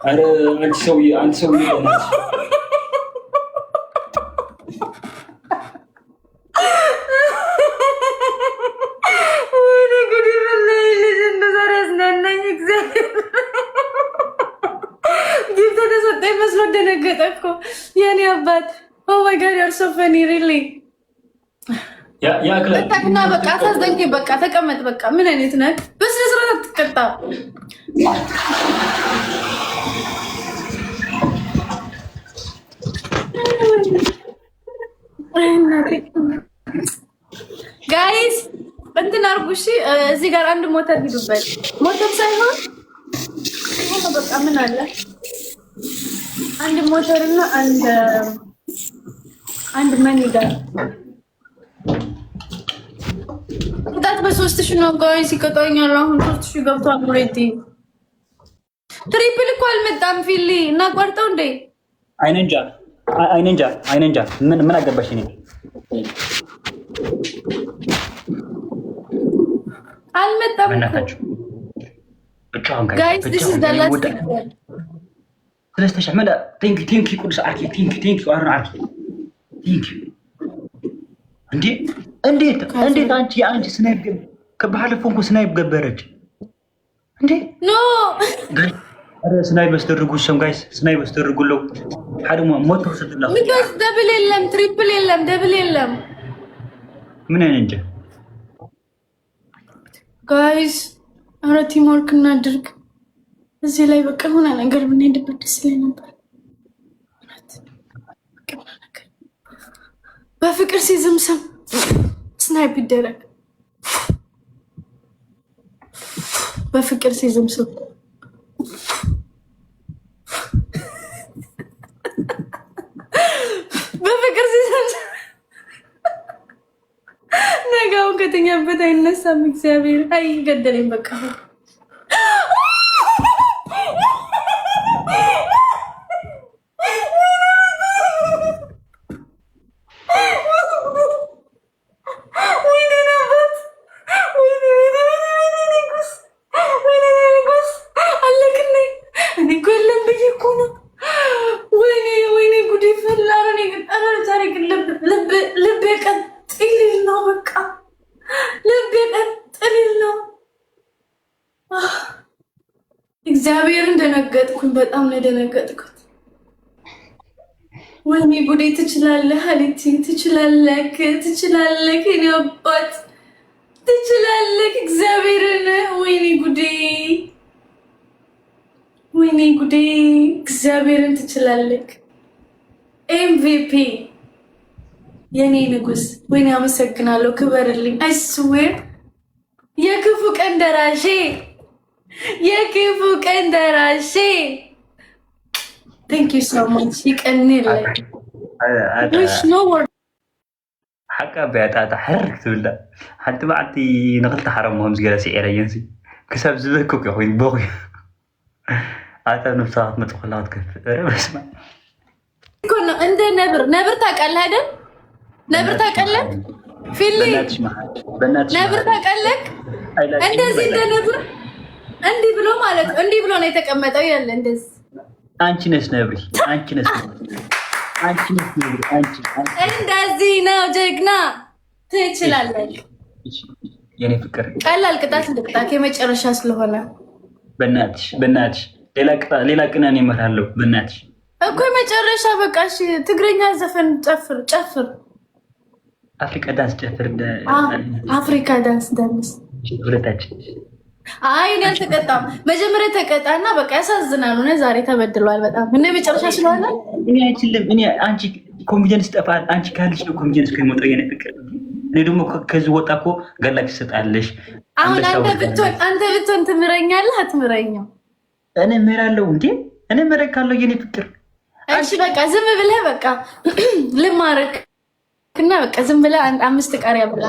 ኧረ አንቺ ሰውዬ በእናትሽ መስሎ ደነገጠ እኮ የኔ አባት። ኦ ማይ ጋድ ዩ አር ሶ ፈኒ ሪሊ። በቃና በቃ አሳዘንከኝ። በቃ ተቀመጥ። በቃ ምን አይነት ነህ? በስነ ስርዓት አትቀጣ። ጋይስ እንትን አድርጉ እሺ። እዚህ ጋር አንድ ሞተር ሂዱበት። ሞተር ሳይሆን በቃ ምን አለ አንድ ሞተር እና አንድ መኒ ጋር ቅጣት በ3000 ነው ጋይስ ይቀጣኛል። አሁን 3000 ገብቷል ኦልሬዲ። ትሪፕል እኮ አልመጣም። ፊሊ እናቋርጠው እንዴ? አይነንጃ ምን አገባሽ? እኔ አልመጣም በእናታችሁ ብቻውን ጋይስ this is the last one ስለስተሽ አመዳ ቲንክ ቅዱስ አርኪ ቲንክ አርና አርኪ ቲንክ እንዴት አንቺ ስናይፕ ከባለፈው እኮ ስናይፕ ገበረች እንዴ? ኖ አረ ስናይፕ አስደርጉ ሸም ጋይስ ስናይፕ አስደርጉለው ሓደ ሞቶ ሰጥላ ምንስ ደብል የለም ትሪፕል የለም ደብል የለም። ምን እንጃ ጋይስ አረ ቲም ወርክ እናድርግ። እዚህ ላይ በቃ ሆነ ነገር ብንሄድበት ደስ ይለኝ ነበር። በፍቅር ሲዝምሰም ስናይፕ ይደረግ። በፍቅር ሲዝምሰም በፍቅር ሲዝምሰም ነገውን ከተኛበት አይነሳም። እግዚአብሔር አይ ገደለኝ በቃ እግዚአብሔርን ደነገጥኩኝ። በጣም ነው የደነገጥኩት። ወይኔ ጉዴ ትችላለህ ሀሊቲ ትችላለህ የኔ አባት ትችላለህ እግዚአብሔርን ወይኔ ጉዴ እግዚአብሔርን ትችላለህ ኤምቪፒ የኔ ንጉስ ወይኔ አመሰግናለሁ ክበርልኝ አይስዌር የክፉ ቀን ደራሼ Thank you so much. يقني لك. وش نور. حقا بيعطى حرك تبلا. حتى بعتي نقلت حرامهم جالس يعيرينسي. كسب زبكوك يا خوي بوغي. عطى نفسات ما تقولات كيف. اسمع. كنا عند نبر تاكل هذا؟ نبر تاكل لك؟ في اللي بناتش نبر تاكل لك؟ عند زين نبر؟ عندي بلو مالك عندي بلو نيتكمتوا يلا عندس. አንቺ ነሽ ነብሪ አንቺ ነሽ እንደዚህ ነው ጀግና ትችላለህ የኔ ፍቅር ቀላል ቅጣት ልቅጣት የመጨረሻ ስለሆነ በእናትሽ ሌላ ቅናኔ እመራለሁ በእናትሽ እኮ የመጨረሻ በቃ እሺ ትግረኛ ዘፈን ጨፍር አፍሪካ ዳንስ ጨፍር አፍሪካ ዳንስ ሁለታችን አይ እኔ አልተቀጣም መጀመሪያ ተቀጣና በቃ ያሳዝናል ነው ዛሬ ተበድሏል በጣም እና መጨረሻ ስለሆነ እኔ አንቺ ኮንፊደንስ ጠፋል አንቺ ካልሽ ነው ኮንፊደንስ ከመጣው የኔ ፍቅር እኔ ደግሞ ከዚህ ወጣ እኮ ገላክ ትሰጣለሽ አሁን አንተ ብትሆን ትምረኛለህ አትምረኛው እኔ እምራለሁ እንዴ እኔ እምረካለሁ የኔ ፍቅር እሺ በቃ ዝም ብለህ በቃ ልማርክ እና በቃ ዝም ብለህ አምስት ቃሪያ ብላ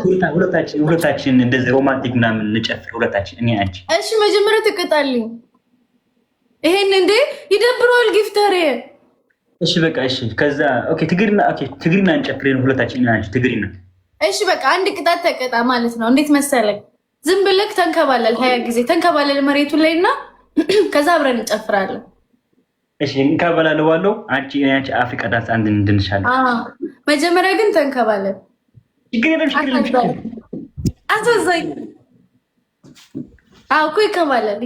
ሁለታችን እንደዚህ ሮማንቲክ ምናምን እንጨፍር ሁለታችን እኔ አንቺ እሺ መጀመሪያ ትቀጣልኝ ይሄን እንዴ ይደብረዋል ጊፍተር እሺ በቃ እሺ ከዛ ኦኬ ትግሪና እንጨፍር ሁለታችን እኔ አንቺ ትግሪና እሺ በቃ አንድ ቅጣት ተቀጣ ማለት ነው እንዴት መሰለህ ዝም ብለህ ተንከባለል 20 ጊዜ ተንከባለል መሬቱ ላይና ከዛ አብረን እንጨፍራለን እሺ እንከባለል ዋለው አንቺ አፍሪካ ዳንስ አንድ እንድንሻለን መጀመሪያ ግን ተንከባለል ይገረም አትወዛኝ እኮ ይንከባለል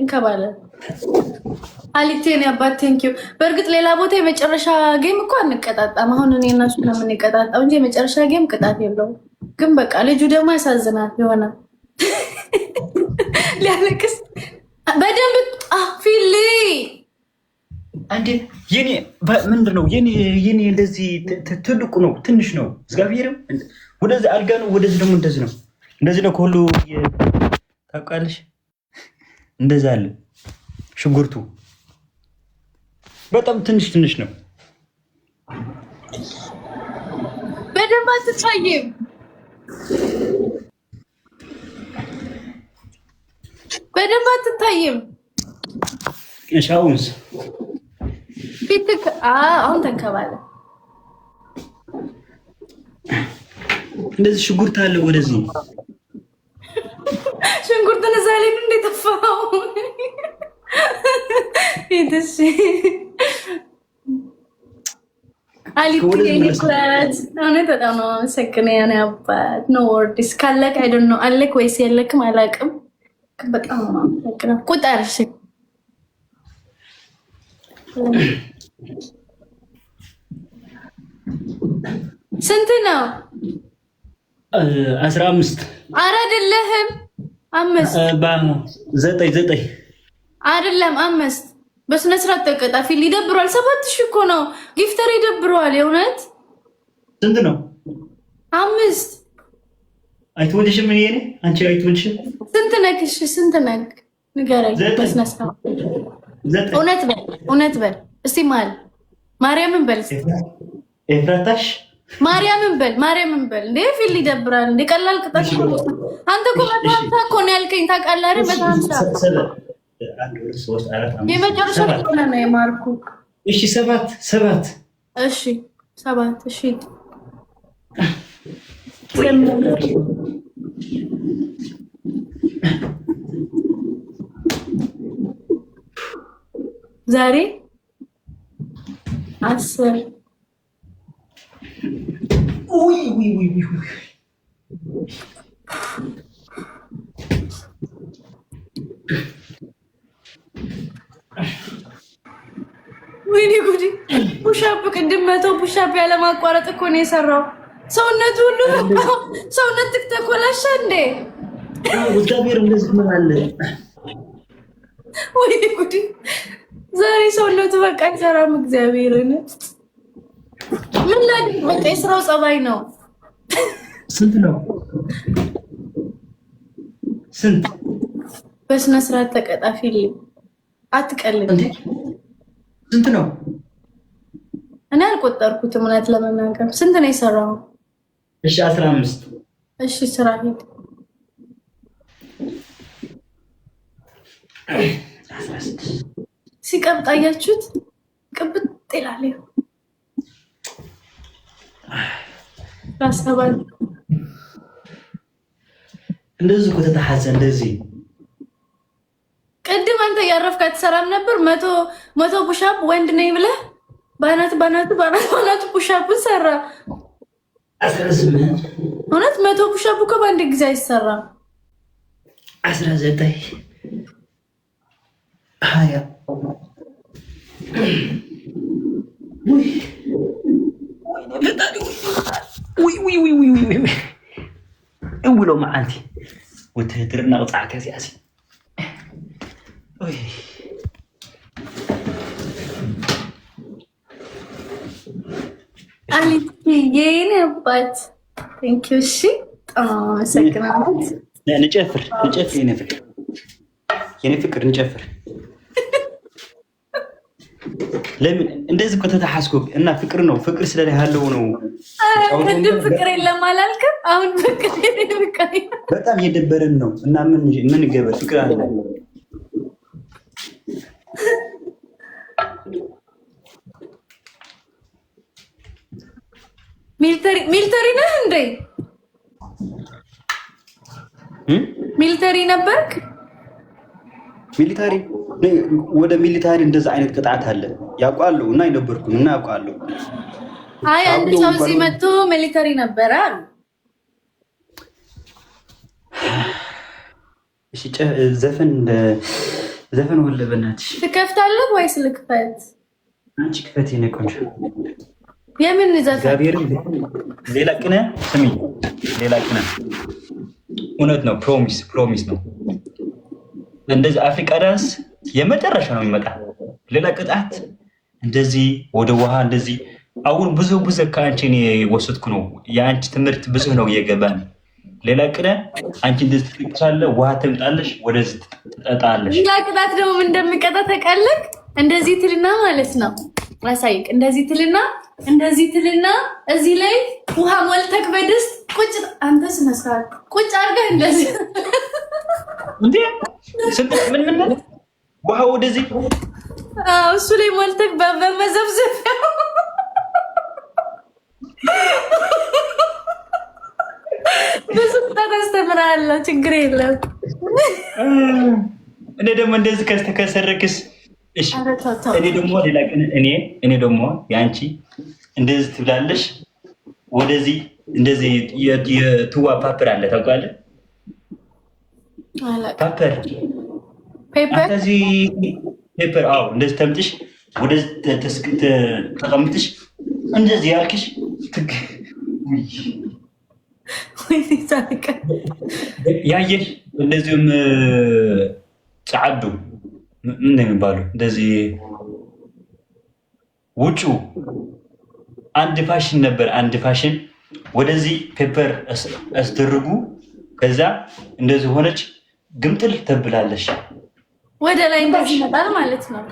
አሊቴን ያባት ቴንኪዩ በእርግጥ ሌላ ቦታ የመጨረሻ ጌም እኮ አንቀጣጣም አሁን እኔ እና እሱ ነው የምንቀጣጣው እንጂ የመጨረሻ ጌም ቅጣት የለውም ግን በቃ ልጁ ደግሞ ያሳዝናል ይሆናል ሊያለቅስ በደንብ ፊሊ አንዴ የኔ ምንድነው የኔ እንደዚህ ትልቁ ነው ትንሽ ነው እግዚአብሔርም ወደዚህ አልጋ ነው ወደዚህ ደግሞ እንደዚህ ነው ከሁሉ ታውቃለሽ እንደዛ አለ ሽጉርቱ በጣም ትንሽ ነው በደንብ አትታይም እሻውንስ ፊትክ አሁን ተንከባለ እንደዚህ ሽጉርት አለ ወደዚህ ሽንኩርትን እዛ ላይ እንደ ተፋው ይደስ አሊት እውነት በጣም ነው አመሰግናለሁ የኔ አባት ኖ ወርድስ ካለክ አይ ዶንት ኖ አለክ ወይስ የለክም አላውቅም በጣም ነው አመሰግናለሁ ቁጥር እሺ ስንት ነው 15 ኧረ አይደለህም 5 9 አይደለም 5 በስነ ስርዓት ተቀጣ ፊል ይደብሯል 7000 እኮ ነው ጊፍተር ይደብሯል የእውነት ስንት ነው 5 አይተወልሽም ምን ይሄን አንቺ አይተወልሽም ስንት ነክ ንገረኝ በስነ ስርዓት እውነት በል እስቲ ማርያምን በል ኤፍራታሽ ማርያምን በል እንዴ ፊል ይደብራል እንዴ ቀላል ቅጣት አንተ እኮ በጣም ነው ያልከኝ ታውቃለህ አይደል በጣም የመጨረሻ ሆነ ነው የማርኩ እሺ 7 እሺ 7 እሺ ዛሬ 10 ውይ ወይኔ ጉዴ ፑሻፕ ቅድም 100 ፑሻፕ ያለ ማቋረጥ እኮ ነው የሰራው። ሰውነቱ ሁሉ ሰውነት ተኮላሸ እንዴ? እግዚአብሔር እንደዚህ ምን አለ? ወይ ጉዲ! ዛሬ ሰውነቱ በቃ አይሰራም። እግዚአብሔርን ምን ላድርግ? በቃ የስራው ጸባይ ነው። ስንት ነው? ስንት? በስነ ስርዓት ተቀጣፊልኝ። አትቀልድ። ስንት ነው? እኔ አልቆጠርኩትም እውነት ለመናገር። ስንት ነው የሰራው? እሺ 15። እሺ ስራ ሄድ። 16 ሲቀብጥ አያችሁት? ቅብጥ ይላል። ራስባል እንደዚህ እኮ ተተሐዘ እንደዚህ ቅድም አንተ ያረፍክ አትሰራም ነበር? 100 ፑሻፕ ወንድ ነኝ ብለህ ባናት ፑሻፕን ሰራ። 18 እውነት 100 ፑሻፕ እኮ በአንድ ጊዜ አይሰራም። 19 20 እውሎ መዓልቲ ውትድርና ቅፅዓከ እዚኣሲ የኔ አባት ቴንኪው። እሺ አመሰግናለሁ። ንጨፍር የኔ ፍቅር ንጨፍር። ለምን እንደዚህ እኮ ተተሐስኩ እና ፍቅር ነው። ፍቅር ስለላይ ያለው ነው። ቅድም ፍቅር የለም አላልክም? አሁን ፍቅር በጣም እየደበረን ነው እና ምን ገበር ፍቅር አለ። ሚሊተሪ ነህ እንዴ? ሚሊተሪ ነበርክ? ሚሊታሪ ወደ ሚሊታሪ እንደዛ አይነት ቅጣት አለ ያውቃሉ። እና አይነበርኩም እና ያውቃሉ። አይ አንድ ሰው እዚህ መጥቶ ሚሊተሪ ነበረ አሉ። እሺ ዘፈን ወለ በእናትሽ ትከፍታለህ ወይስ ልክፈት? አንቺ ክፈት የኔ ቆንጆ። የምን ዘፈን? እግዚአብሔር ሌላ ቅነ ስሚ፣ ሌላ ቅነ እውነት ነው። ፕሮሚስ ነው። እንደዚህ አፍሪካ ዳንስ የመጨረሻ ነው የሚመጣ። ሌላ ቅጣት እንደዚህ ወደ ውሃ እንደዚህ አሁን ብዙ ከአንቺ እኔ ወሰድኩ ነው። የአንቺ ትምህርት ብዙ ነው እየገባን። ሌላ ቅነ አንቺ እንደዚህ ትልቅሳለ ውሃ ትምጣለሽ፣ ወደዚህ ትጠጣለሽ። ሌላ ቅጣት ደግሞ ምን እንደሚቀጣ ታውቃለህ? እንደዚህ ትልና ማለት ነው አሳይቅ። እንደዚህ ትልና እዚህ ላይ ውሃ ሞልተክ በድስት ቁጭ አንተ ስነስርዓት ቁጭ አድርገህ እንደዚህ እንዴ ምን ውሃ ወደዚህ እሱ ላይ ሞልተክ በመዘብዘብ በስልጣን አስተምራለሁ። ችግር የለም። እኔ ደግሞ እንደዚህ ከሰረክስ እሺ። እኔ ደግሞ ሌላ ቀን እኔ ደግሞ ያንቺ እንደዚህ ትብላለሽ። ወደዚህ እንደዚህ የትዋ ፓፐር አለ ታውቃለህ? ፓፐር እንደዚህ ፔፐር አዎ፣ እንደዚህ ተምጥሽ ወደዚህ ተቀምጥሽ እንደዚህ ያልክሽ ያየሽ እንደዚሁም ጻዓዱ ምን የሚባሉ እንደዚህ ውጩ አንድ ፋሽን ነበር። አንድ ፋሽን ወደዚህ ፔፐር አስደርጉ። ከዛ እንደዚህ ሆነች ግምጥል ተብላለሽ። ወደ ላይ እንደዚህ ይመጣል ማለት ነው።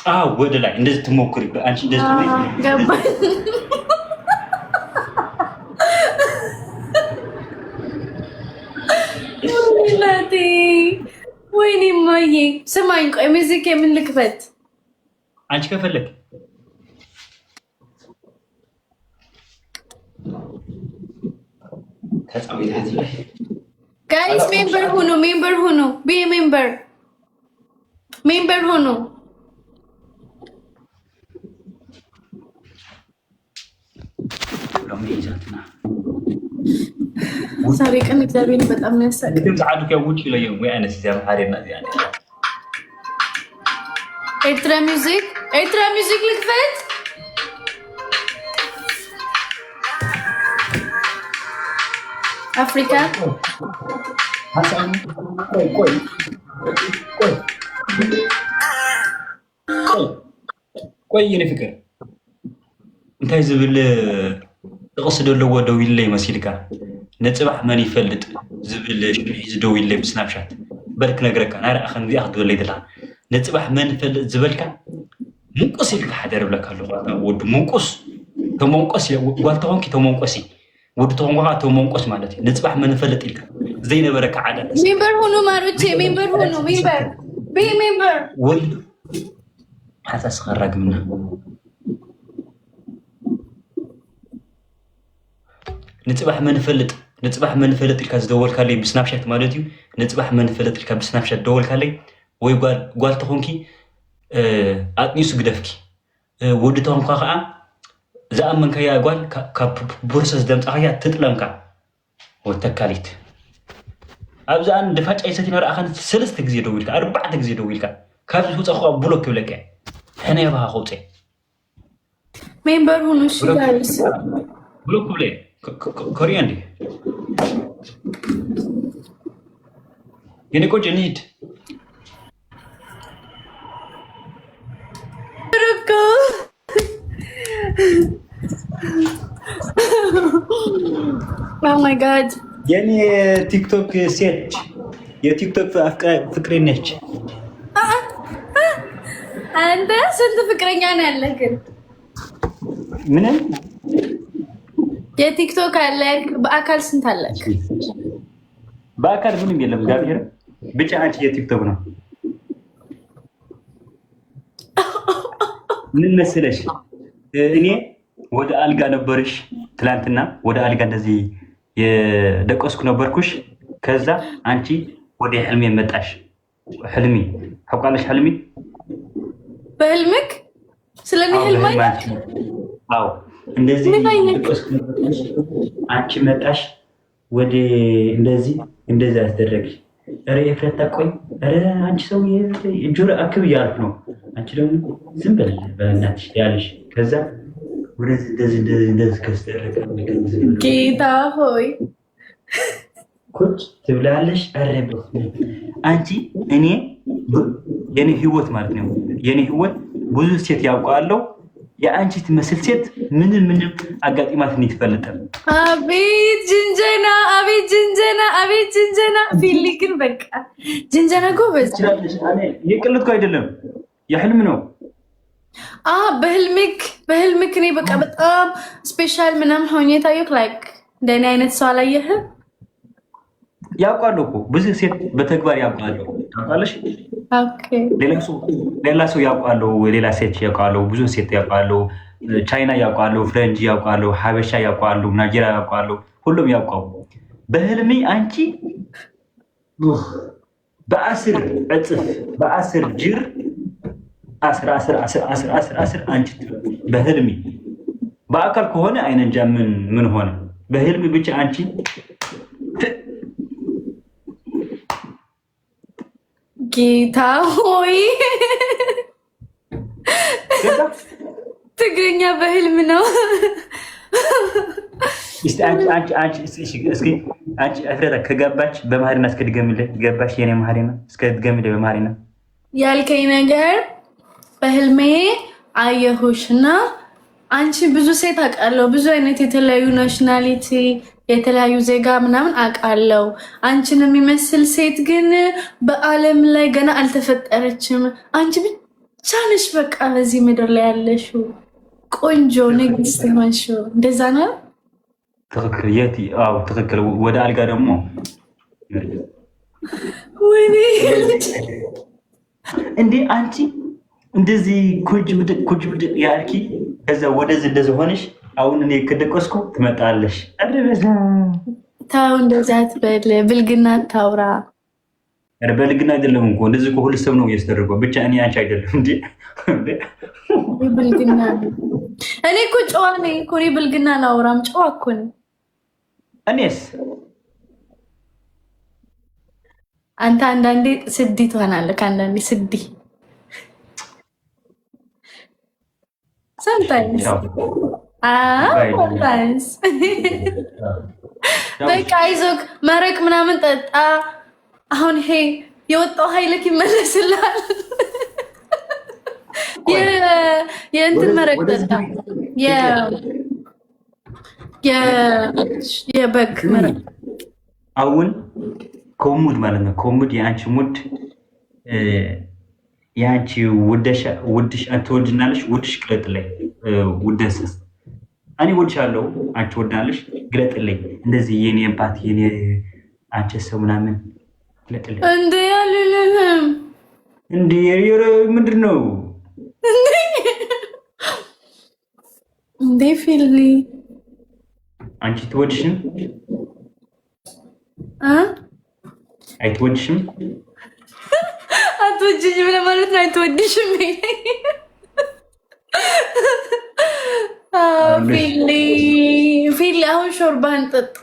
አዎ ወደ ላይ እንደዚህ ትሞክሪ። አንቺ እንደዚህ ገባኝ። ወይኔ ማዬ ስማኝ፣ ቆይ ሙዚቃ የምን ልክፈት? አንቺ ከፈለግ ጋይስ ሜምበር ሁኑ፣ ቢ ሜምበር ሁኑ። ዛሬ ቀን እግዚአብሔር በጣም ነው ያሳቀኝ። ድምፅ ዓዱ ከውጭ ይለየው ወይ አይነት ዚያ ሐሪና ዚያ ኤርትራ ሚውዚክ ልክፈት አፍሪካ ቆይ የኔ ፍቅር እንታይ ዝብል ጥቅስ ዘለዎ ደው ኢለይ መሲልካ ነፅባሕ መን ይፈልጥ ዝብል ሒዙ ደው ኢለይ ብስናፕሻት በልክ ነግረካ ናርኣ ከምዚኣ ክትበለይ ትላ ነፅባሕ መን ይፈልጥ ዝበልካ ምንቁስ ኢልካ ሓደር ብለካ ኣለኹ ወዲ ምንቁስ ተመንቆስ ጓልተኾንኪ ተመንቆሲ ወዲ ተኾንኳ ተመንቆስ ማለት እዩ ነፅባሕ መን ይፈልጥ ኢልካ ዘይነበረካ ዓዳ ሜምበር ሁኑ ማሮቼ ሜምበር ሁኑ ሜምበር ወልድ ሓሳስ ከራግምና نصبح من فلت الكاز دول كالي بسنابشات مالتيو نصبح من فلت الكاز بسنابشات دول كالي وي قال تخونكي اتنيس قدفكي ودتهم كاقا زامن كيا قال كبورسس دمت اخيا تطلمكا وتكاليت ابزا ان دفاع ايستين راخن 3 غزي دويلكا 4 غزي دويلكا كابس وصخو بلوك يبلكا هنا يبها خوتي ممبر هونو شي جايز بلوك بلاي كوريان دي يني كوجي نيد ركو Oh my god يعني تيك توك سيت يا تيك توك فكري نيتش انت سنت فكرኛ ነው ያለህ ምንም የቲክቶክ አለክ በአካል ስንት አለክ በአካል ምንም የለም ጋር ብቻ አንቺ የቲክቶክ ነው ምን መሰለሽ እኔ ወደ አልጋ ነበርሽ ትላንትና ወደ አልጋ እንደዚህ የደቆስኩ ነበርኩሽ ከዛ አንቺ ወደ ህልሜ መጣሽ ህልሜ ታውቃለሽ ህልሜ በህልምክ ስለኔ ህልማይ አዎ እንደዚህ አንቺ መጣሽ ወደ እንደዚህ አስደረግሽ ኧረ የፍረታ ቆይ ኧረ አንቺ ሰው የጆሮ አክብ ያልኩ ነው አንቺ ደግሞ ዝም በል በእናትሽ ያለሽ ከዛ እንደዚህ ከስደረገ ጌታ ሆይ ቁጭ ትብላለሽ ኧረ አንቺ እኔ የኔ ህይወት ማለት ነው የኔ ህይወት ብዙ ሴት ያውቃለሁ የአንቺ ትመስል ሴት ምንም አጋጢማት እንይተፈልጠም አቤት ጅንጀና ፊልክን በቃ ጅንጀና ጎበዝ የቅልጥኩ አይደለም የህልም ነው በህልምክ እኔ በቃ በጣም ስፔሻል ምናምን ሆኜ ታየክ ላይክ እንደኔ አይነት ሰው አላየህም ያውቃሉ እኮ ብዙ ሴት በተግባር ያውቃሉ ታውቃለሽ ኦኬ ሌላ ሰው ያውቃሉ ሌላ ሴት ያውቃሉ ብዙ ሴት ያውቃሉ ቻይና ያውቃሉ ፍሬንች ያውቃሉ ሀበሻ ያውቃሉ ናይጄሪያ ያውቃሉ ሁሉም ያውቃሉ በህልሜ አንቺ በአስር እጥፍ በአስር ጅር 10 አንቺ በህልሜ በአካል ከሆነ አይነንጃ ምን ሆነ በህልሜ ብቻ አንቺ ጌታ ሆይ ትግርኛ በህልም ነው እስቲ እስኪ አንቺ አፍረታ ከገባች በማህሪና እስከድገምልህ ገባሽ የኔ ማህሪና እስከድገምልህ በማህሪና ያልከኝ ነገር በህልሜ አየሁሽና አንቺ ብዙ ሴት አውቃለሁ ብዙ አይነት የተለያዩ ናሽናሊቲ የተለያዩ ዜጋ ምናምን አውቃለሁ አንቺን የሚመስል ሴት ግን በአለም ላይ ገና አልተፈጠረችም አንቺ ብቻ ነሽ በቃ በዚህ ምድር ላይ ያለሽው ቆንጆ ንግስት ሆንሽው እንደዛ ነው ትክክል የቲ አው ትክክል ወደ አልጋ ደግሞ ወይኔ እንዴ አንቺ እንደዚህ ኩጅብድ ያልኪ ከዛ ወደዚህ እንደዚህ ሆነሽ አሁን እኔ ከደቆስኩ ትመጣለሽ አረበዛ ታው እንደዛ አትበል ብልግና ታውራ በልግና አይደለም እኮ እንደዚህ እኮ ሁሉ ሰው ነው እያስደረገው ብቻ እኔ አንቺ አይደለም እንዴ ብልግና እኔ እኮ ጨዋ ነኝ እኮ እኔ ብልግና ላውራም ጨዋ እኮ ነኝ እኔስ አንተ አንዳንዴ ስዲ ትሆናለህ አንዳንዴ ስዲ sometimes sometimes በቃ አይዞክ መረቅ ምናምን ጠጣ። አሁን ይሄ የወጣው ኃይልክ ይመለስልሃል። የእንትን መረቅ ጠጣ። የበግ መረቅ አሁን ኮሙድ ማለት ነው። ኮሙድ የአንቺ ሙድ የአንቺ ውድሽ አንተ ወድናለሽ። ውድሽ ግለጥልኝ። ውደስ እኔ ወድሻለሁ፣ አንቺ ወድናለሽ። ግለጥልኝ። እንደዚህ የኔ አባት የኔ አንቺ ሰው ምናምን ግለጥልኝ። እንዴ ያልልህም እንዴ ምንድን ነው እንዴ ፊልሊ አንቺ ትወድሽም አይትወድሽም? አትወጂኝም ለማለት ነው። አይትወድሽም ፊሊ አሁን ሾርባህን ጠጣ።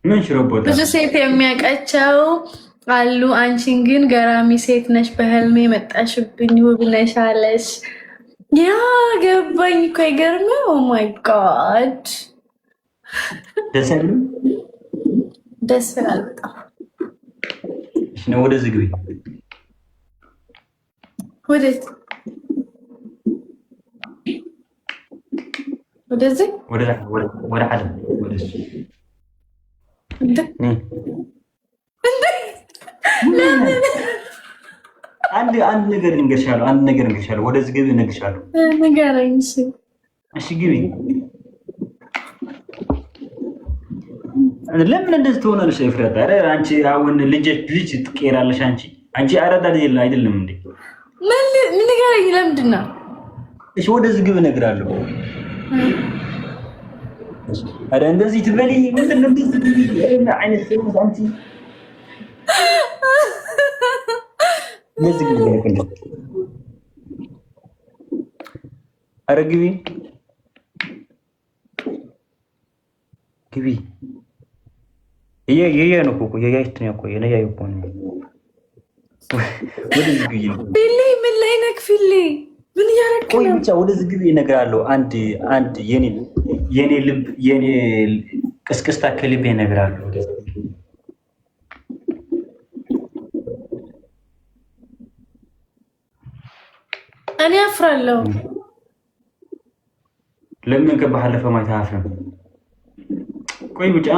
ምን ሽሮቦታ? ብዙ ሴት የሚያውቃቸው አሉ። አንቺን ግን ገራሚ ሴት ነሽ፣ በህልሜ መጣሽብኝ፣ ውብ ነሽ አለሽ። ያ ገባኝ እኮ አይገርምም? ኦ ማይ ጋድ ደስ አይልም? ደስ ይላል በጣም። እሺ ነው ወደዚህ ግቢ። ወደዚህ ወደዚህ ወደ ዓለም ወደዚህ አንድ ነገር እንገርሻለሁ። ወደዚህ ግቢ እንገርሻለሁ። ንገረኝ። እሺ ግቢ። ለምን እንደዚህ ትሆናለሽ? ፍረታ አረ አንቺ አሁን ልጅ ትቀየራለሽ። አንቺ አራዳ አይደለም እንዴ? ምን ንገረኝ። ለምንድን ነው? እሺ ወደዚህ ግቢ እነግራለሁ። አረ እንደዚህ ትበሊ ምንድን ነው እንደዚህ ግቢ? አይነት ሰው አንቺ እንደዚህ ግቢ። አረ ግቢ ግቢ። ይሄ ነው እኮ ያያይት ነው እኮ የነያዩ እኮ ነው። ወደዚህ ግቢ ፊሊ ምን ላይ ነክ? ፊሊ ምን ያረክ ነው? ብቻ ወደዚህ ግቢ እነግራለሁ። አንድ የኔ ልብ የኔ ቅስቅስታ ከልቤ እነግራለሁ። እኔ አፍራለሁ። ለምን ከባለፈ ማይታ አፍረም? ቆይ ብቻ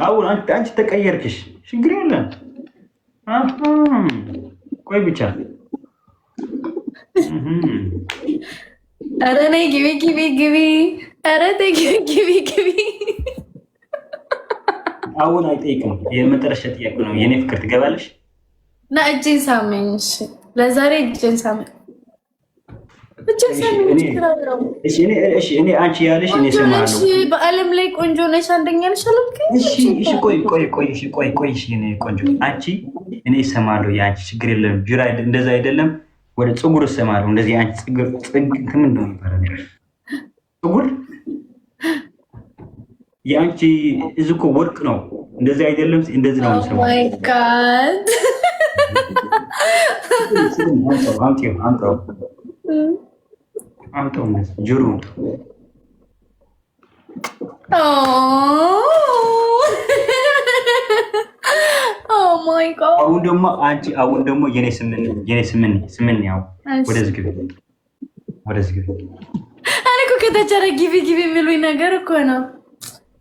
አሁን አንቺ ተቀየርክሽ። ችግር የለም። ቆይ ብቻ ኧረ ነይ ግቢ። ኧረ ተይ ግቢ። አሁን አይጠይቅም። የመጨረሻ ጥያቄ ነው። የኔ ፍቅር ትገባለሽ? ና እጄን ሳመኝ። እሺ ለዛሬ እጄን ሳመኝ። እኔ አንቺ ያለሽ እኔ እሰማለሁ። በዓለም ላይ ቆንጆ ነሽ፣ አንደኛ ነሽ አልኩኝ። እሺ ቆይ እኔ ቆንጆ አንቺ እኔ እሰማለሁ። የአንቺ ችግር የለም። ጅራ እንደዛ አይደለም። ወደ ፀጉር እሰማለሁ። እንደዚህ አንቺ ፀጉር ምን ነው ይባላል? ፀጉር የአንቺ እዚህ እኮ ወርቅ ነው። እንደዚህ አይደለም። እንደዚህ ነው የምሰማው። ማይ ጋድ አምጣው ጆሮ ማይ ጋድ። አሁን ደግሞ የኔ ስምን ያው ወደዚህ ግቢ። እኔ እኮ ከተቻለ ግቢ የሚሉኝ ነገር እኮ ነው።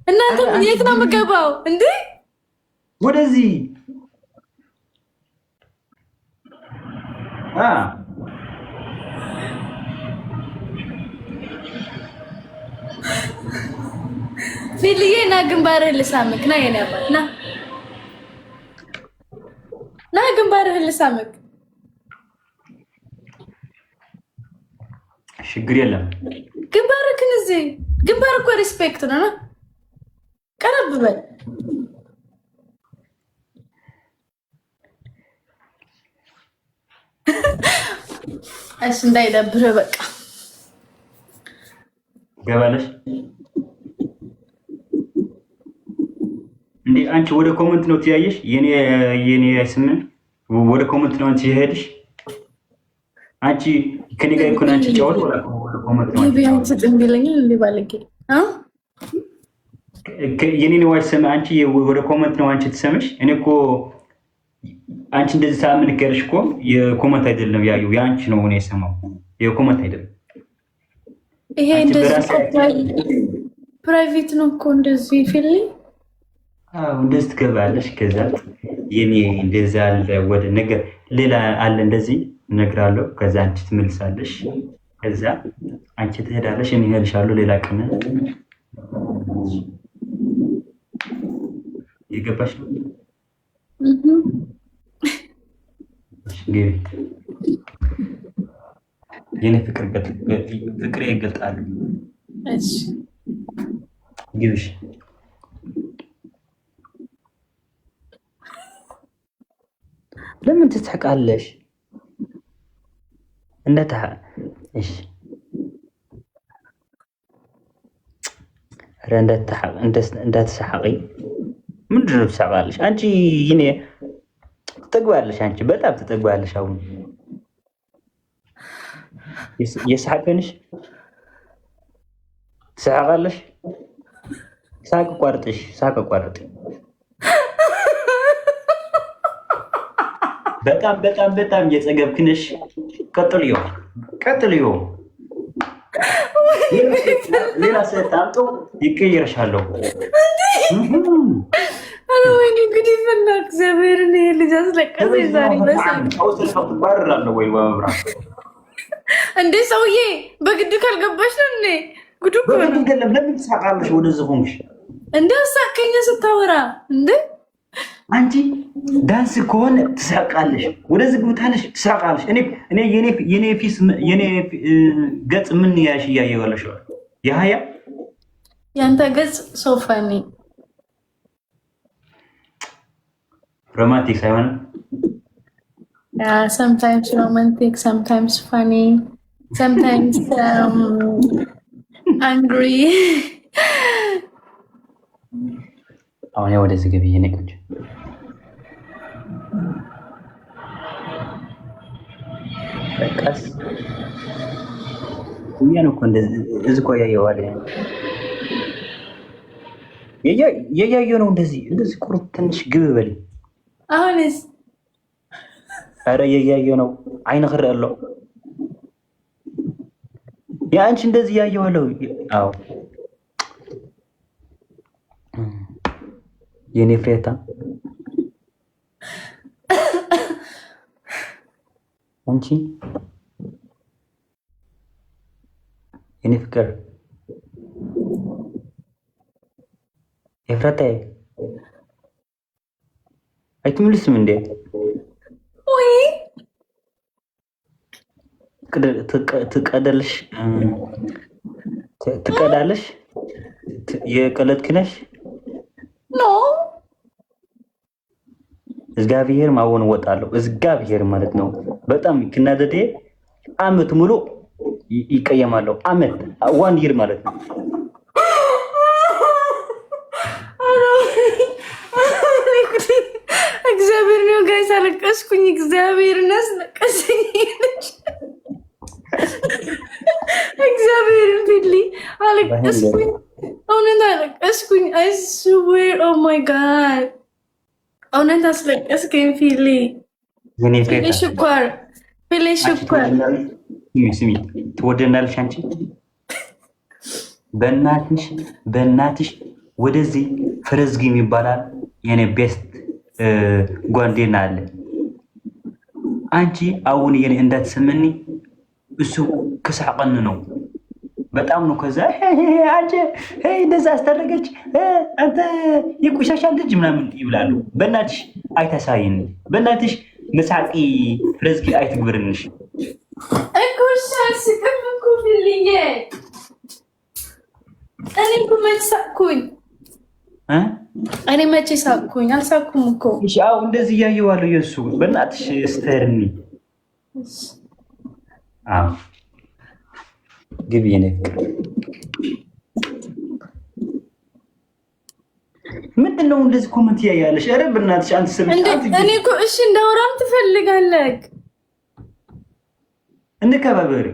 እናንተ የት ነው የምገባው እንዴ? ወደዚህ ፊልዬ ና ግንባርህን ልሳምክ። ና የኔ አባት ና ግንባርህን ልሳምክ። ችግር የለም። ግንባርህን እዚህ ግንባር እኮ ሪስፔክት ነው። ቀረብ በል። እሺ እንዳይደብርህ በቃ ገባለሽ እንዴ? አንቺ ወደ ኮመንት ነው ትያየሽ? የኔ ስምን ወደ ኮመንት ነው አንቺ ይሄድሽ። አንቺ ከኔ ጋር እኮ አንቺ ጫወት ወደ ኮመንት ነው። ቢያንስ ጥንብ ይለኛል እንዴ ባለጌ የኔን ዋይስ ሰማ አንቺ ወደ ኮመንት ነው አንቺ ትሰምሽ። እኔ እኮ አንቺ እንደዚህ ሳምን ከርሽ እኮ የኮመንት አይደለም ያየው ያንቺ ነው እኔ የሰማው የኮመንት አይደለም። ይሄ እንደዚህ ፕራይቬት ነው እኮ እንደዚህ ፊልም እንደዚህ ትገባለሽ። ከዛ የኔ እንደዛ አለ ወደ ነገር ሌላ አለ እንደዚህ እነግራለሁ። ከዛ አንቺ ትመልሳለሽ። ከዛ አንቺ ትሄዳለሽ እኔ እሄድሻለሁ ሌላ ቀን የገባሽ ነው። የኔ ፍቅር ይገልጣሉ። እሺ ግብሽ ለምን ትስሐቃለሽ? እሺ እንዳትስሐቂ ምንድን ነው ትስሐቃለሽ? አንቺ ይኔ ትጠግባለሽ። አንቺ በጣም ትጠግባለሽ። አሁን የስሐቅንሽ ትስሐቃለሽ። ሳቅ ቋርጥ በጣም የጸገብክንሽ ቀጥልዮ ሌላ ሰዓት አምጦ ይቀየርሻለሁ። አረ ወይኔ እንግዲህ ፈና እግዚአብሔርን ልጅ አስለቀሰኝ ዛሬ ባራለሁ ወይ ወብራ እንዴ ሰውዬ በግድ ካልገባሽ ነው እንዴ ጉዱ እኮ ነው። ለምን ትሳቃለሽ? ወደዚህ ሆንሽ እንዴ አሳከኝ ስታወራ እንዴ አንቺ ዳንስ ከሆነ ትሳቃለሽ፣ ወደዚህ ግብታለሽ ትሳቃለሽ። እኔ የኔ ገጽ ምን ያሽ እያየዋለሽ የሀያ ያንተ ገጽ ሶፋኒ ሮማንቲክ ሳይሆን sometimes romantic, sometimes funny, sometimes angry. አሁን ወደዚህ ገብ የኔቆች በቃስ ያን እኮ እንደዚህ እኮ ያየዋል የያየው ነው። እንደዚህ ቁርጥ ትንሽ ግብ በል አሁንስ አረ የያየው ነው። አይን ክር ያለው ያንቺ እንደዚህ ያየዋለው። አዎ የኔ ፍሬታ አንቺ የኔ ፍቅር የፍራታዬ አይትምልስም እንዴ? ወይ ትቀዳለሽ የቀለጥክ ነሽ? ኖ እግዚአብሔር ማወን ወጣለሁ። እግዚአብሔር ማለት ነው። በጣም ክናደዴ አመት ሙሉ ይቀየማለሁ። አመት ዋን ይር ማለት ነው። እግዚአብሔር ነው ጋይስ፣ አለቀስኩኝ። እግዚአብሔር አስለቀሰኝ። እግዚአብሔር ፊትሊ አለቀስኩኝ። እውነት አለቀስኩኝ። አይ ስዌር ኦ ማይ ጋድ እውነት አስለቀስከኝ ፊትሊ። ሽኳር ስሚ ትወደናለሽ አንቺ። በእናትሽ ወደዚህ ፈረዝጊም ይባላል የኔ ቤስት ጓንዴና አለ። አንቺ አሁን የኔ እንዳትሰመኒ እሱ ከሳቀን ነው በጣም ነው። ከዛ አንቺ እንደዛ አስተረገች አንተ የቆሻሻ ልጅ ምናምን ይብላሉ። በእናትሽ አይተሳይን፣ በእናትሽ መሳቂ ፈረዝጊ አይትግብርንሽ እኮሻስ ከፍኩ ፊልኝ እኔ መች ሳቅኩኝ? እኔ መቼ ሳቅኩኝ? አልሳቅኩም እኮ። እሺ አዎ እንደዚህ እያየዋለሁ የእሱ በእናትሽ ስተርኒ አዎ ግቢ የኔ ፍቅር። ምንድን ነው እንደዚህ ኮመንት ያያለሽ? ኧረ በእናትሽ አንተ ስም እኔ እኮ እሺ እንዳወራም ትፈልጋለህ? እንከባበር።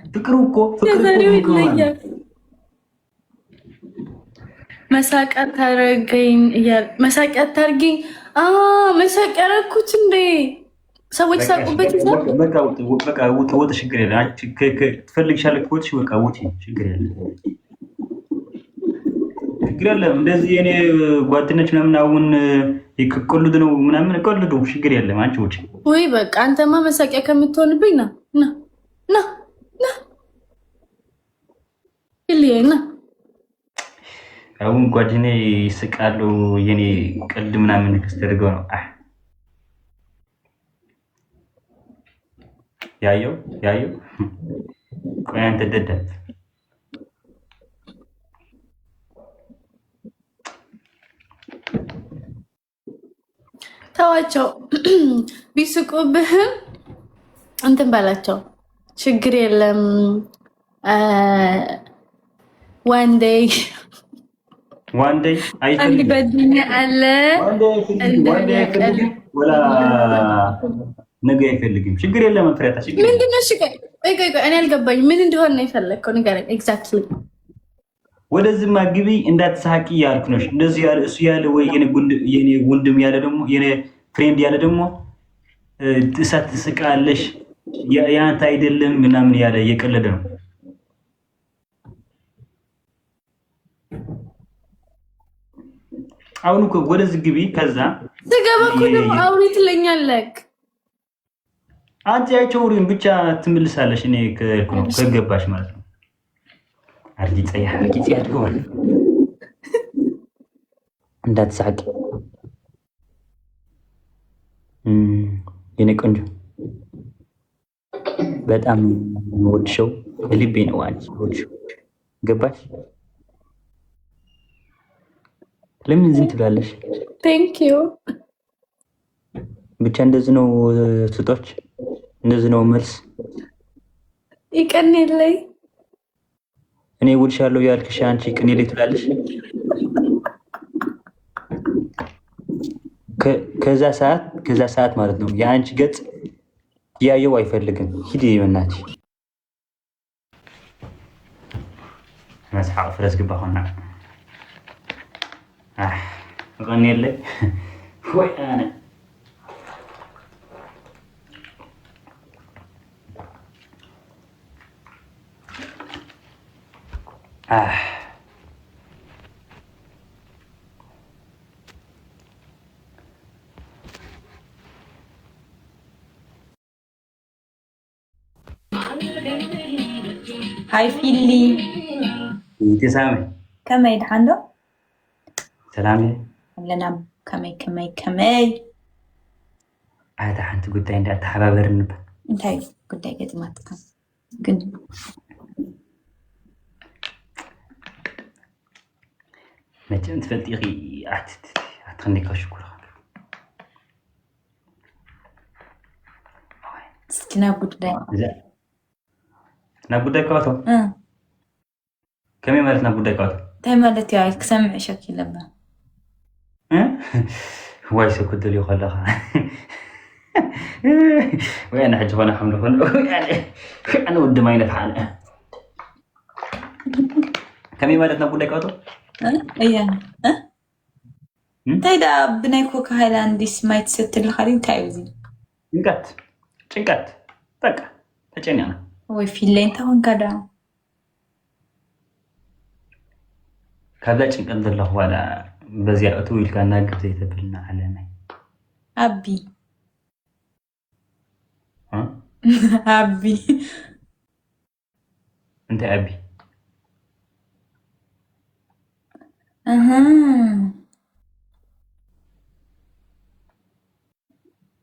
ፍቅሩ እኮ ይለያል። መሳቂያ ታረገኝ እያለ መሳቂያ ታርገኝ። መሳቂያ ያረኩት እንዴ? ሰዎች ሳቁበት ይዛል። በቃ ውጥ ችግር የለም። አንቺ ትፈልግሻለህ ከወጥሽ በቃ ውጪ፣ ችግር የለም። ችግር የለም። እንደዚህ የኔ ጓደኞች ምናምን አሁን ይቀልዱ ነው ምናምን ቀልዱ፣ ችግር የለም። አንቺ ውጪ። ወይ በቃ አንተማ መሳቂያ ከምትሆንብኝ ና ና ና ና ይልየና አሁን ጓደኛዬ ይስቃሉ የኔ ቀልድ ምናምን ከስተርገው ነው ያየው ቆይ አንተ ደደብ ተዋቸው። ቢስቁብህም እንትን ባላቸው ችግር የለም። ዋን ዴይ አንድ ጓደኛ አለ ወላ ነገ አይፈልግም። ችግር የለም። ፍሬታ ችግር ምንድን ነው? እሺ ቆይ እኔ አልገባኝም። ምን እንደሆነ ነው የፈለግከው? ንገረኝ ኤግዛክትሊ። ወደዚህማ ግቢ እንዳትሳቂ ያልኩ ነው። እንደዚህ ያለ እሱ ያለ ወይ የኔ ወንድም ያለ ደግሞ የኔ ፍሬንድ ያለ ደግሞ እሳት ትስቃለሽ ያንተ አይደለም ምናምን ያለ እየቀለደ ነው። አሁን እኮ ወደዚህ ግቢ ከዛ ስገባ እኮ ደግሞ አውሪ ትለኛለህ። አንተ ያቸውሪን ብቻ ትምልሳለሽ። እኔ ከገባሽ ማለት ነው። አርጊ ያድገዋል። እንዳትሳቂ የኔ ቆንጆ፣ በጣም ወድሽው ልቤ ነው አንቺ ወድሽው። ገባሽ? ለምን ዝም ትላለሽ? ቴንክ ዩ። ብቻ እንደዚህ ነው ስጦች፣ እንደዚህ ነው መልስ። ይቀን የለኝ እኔ እወድሻለሁ ያልክሽ አንቺ ቅኔ ላይ ትላለሽ። ከዛ ሰዓት ማለት ነው የአንቺ ገጽ ያየው አይፈልግም። ሂድ በእናትሽ መስሐቅ ፍረስ ግባ ሆና እቀን የለኝ ወይ አነ هاي فيلي ابتسامة كما يدحندو سلامي لنا كمي هذا حنت قلت عند تحبابر النبا انتي قلت قد ما تكن قد ما تنت فلتيغي أتغنيك شكرا سكنا قلت نقول لك كاتو كم يمارس نقول لك كاتو تاي مالتي عايز سمع شكل لبا واي سكت لي خلاها وين حج وانا حمل يعني انا ود ما ينفع انا كم يمارس نقول لك كاتو ايه تاي دا بنايكو كهايلاندي سمايت ستل خالين تايوزي ጭንቀት በቃ ተጨኛና ወይ ፊሌን ታውን ካዳ ከዛ ጭንቀት ዘለኹ ዋላ በዚያ እቱ ኢልካና ግብ ዘይተብልና ዓለማይ አቢ አቢ እንታይ አቢ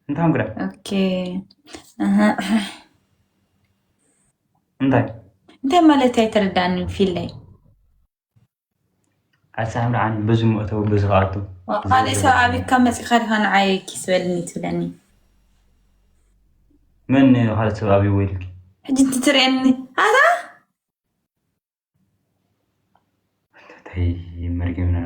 انت هنقرا اوكي انت مالتي ترداني في الليل اسامر عن بزم اتو بزغاتو قال سوابي كم مسخر هون عايك يسولني تولني من قال سوابي ويلك حجي انت تريني هذا تي مرقي من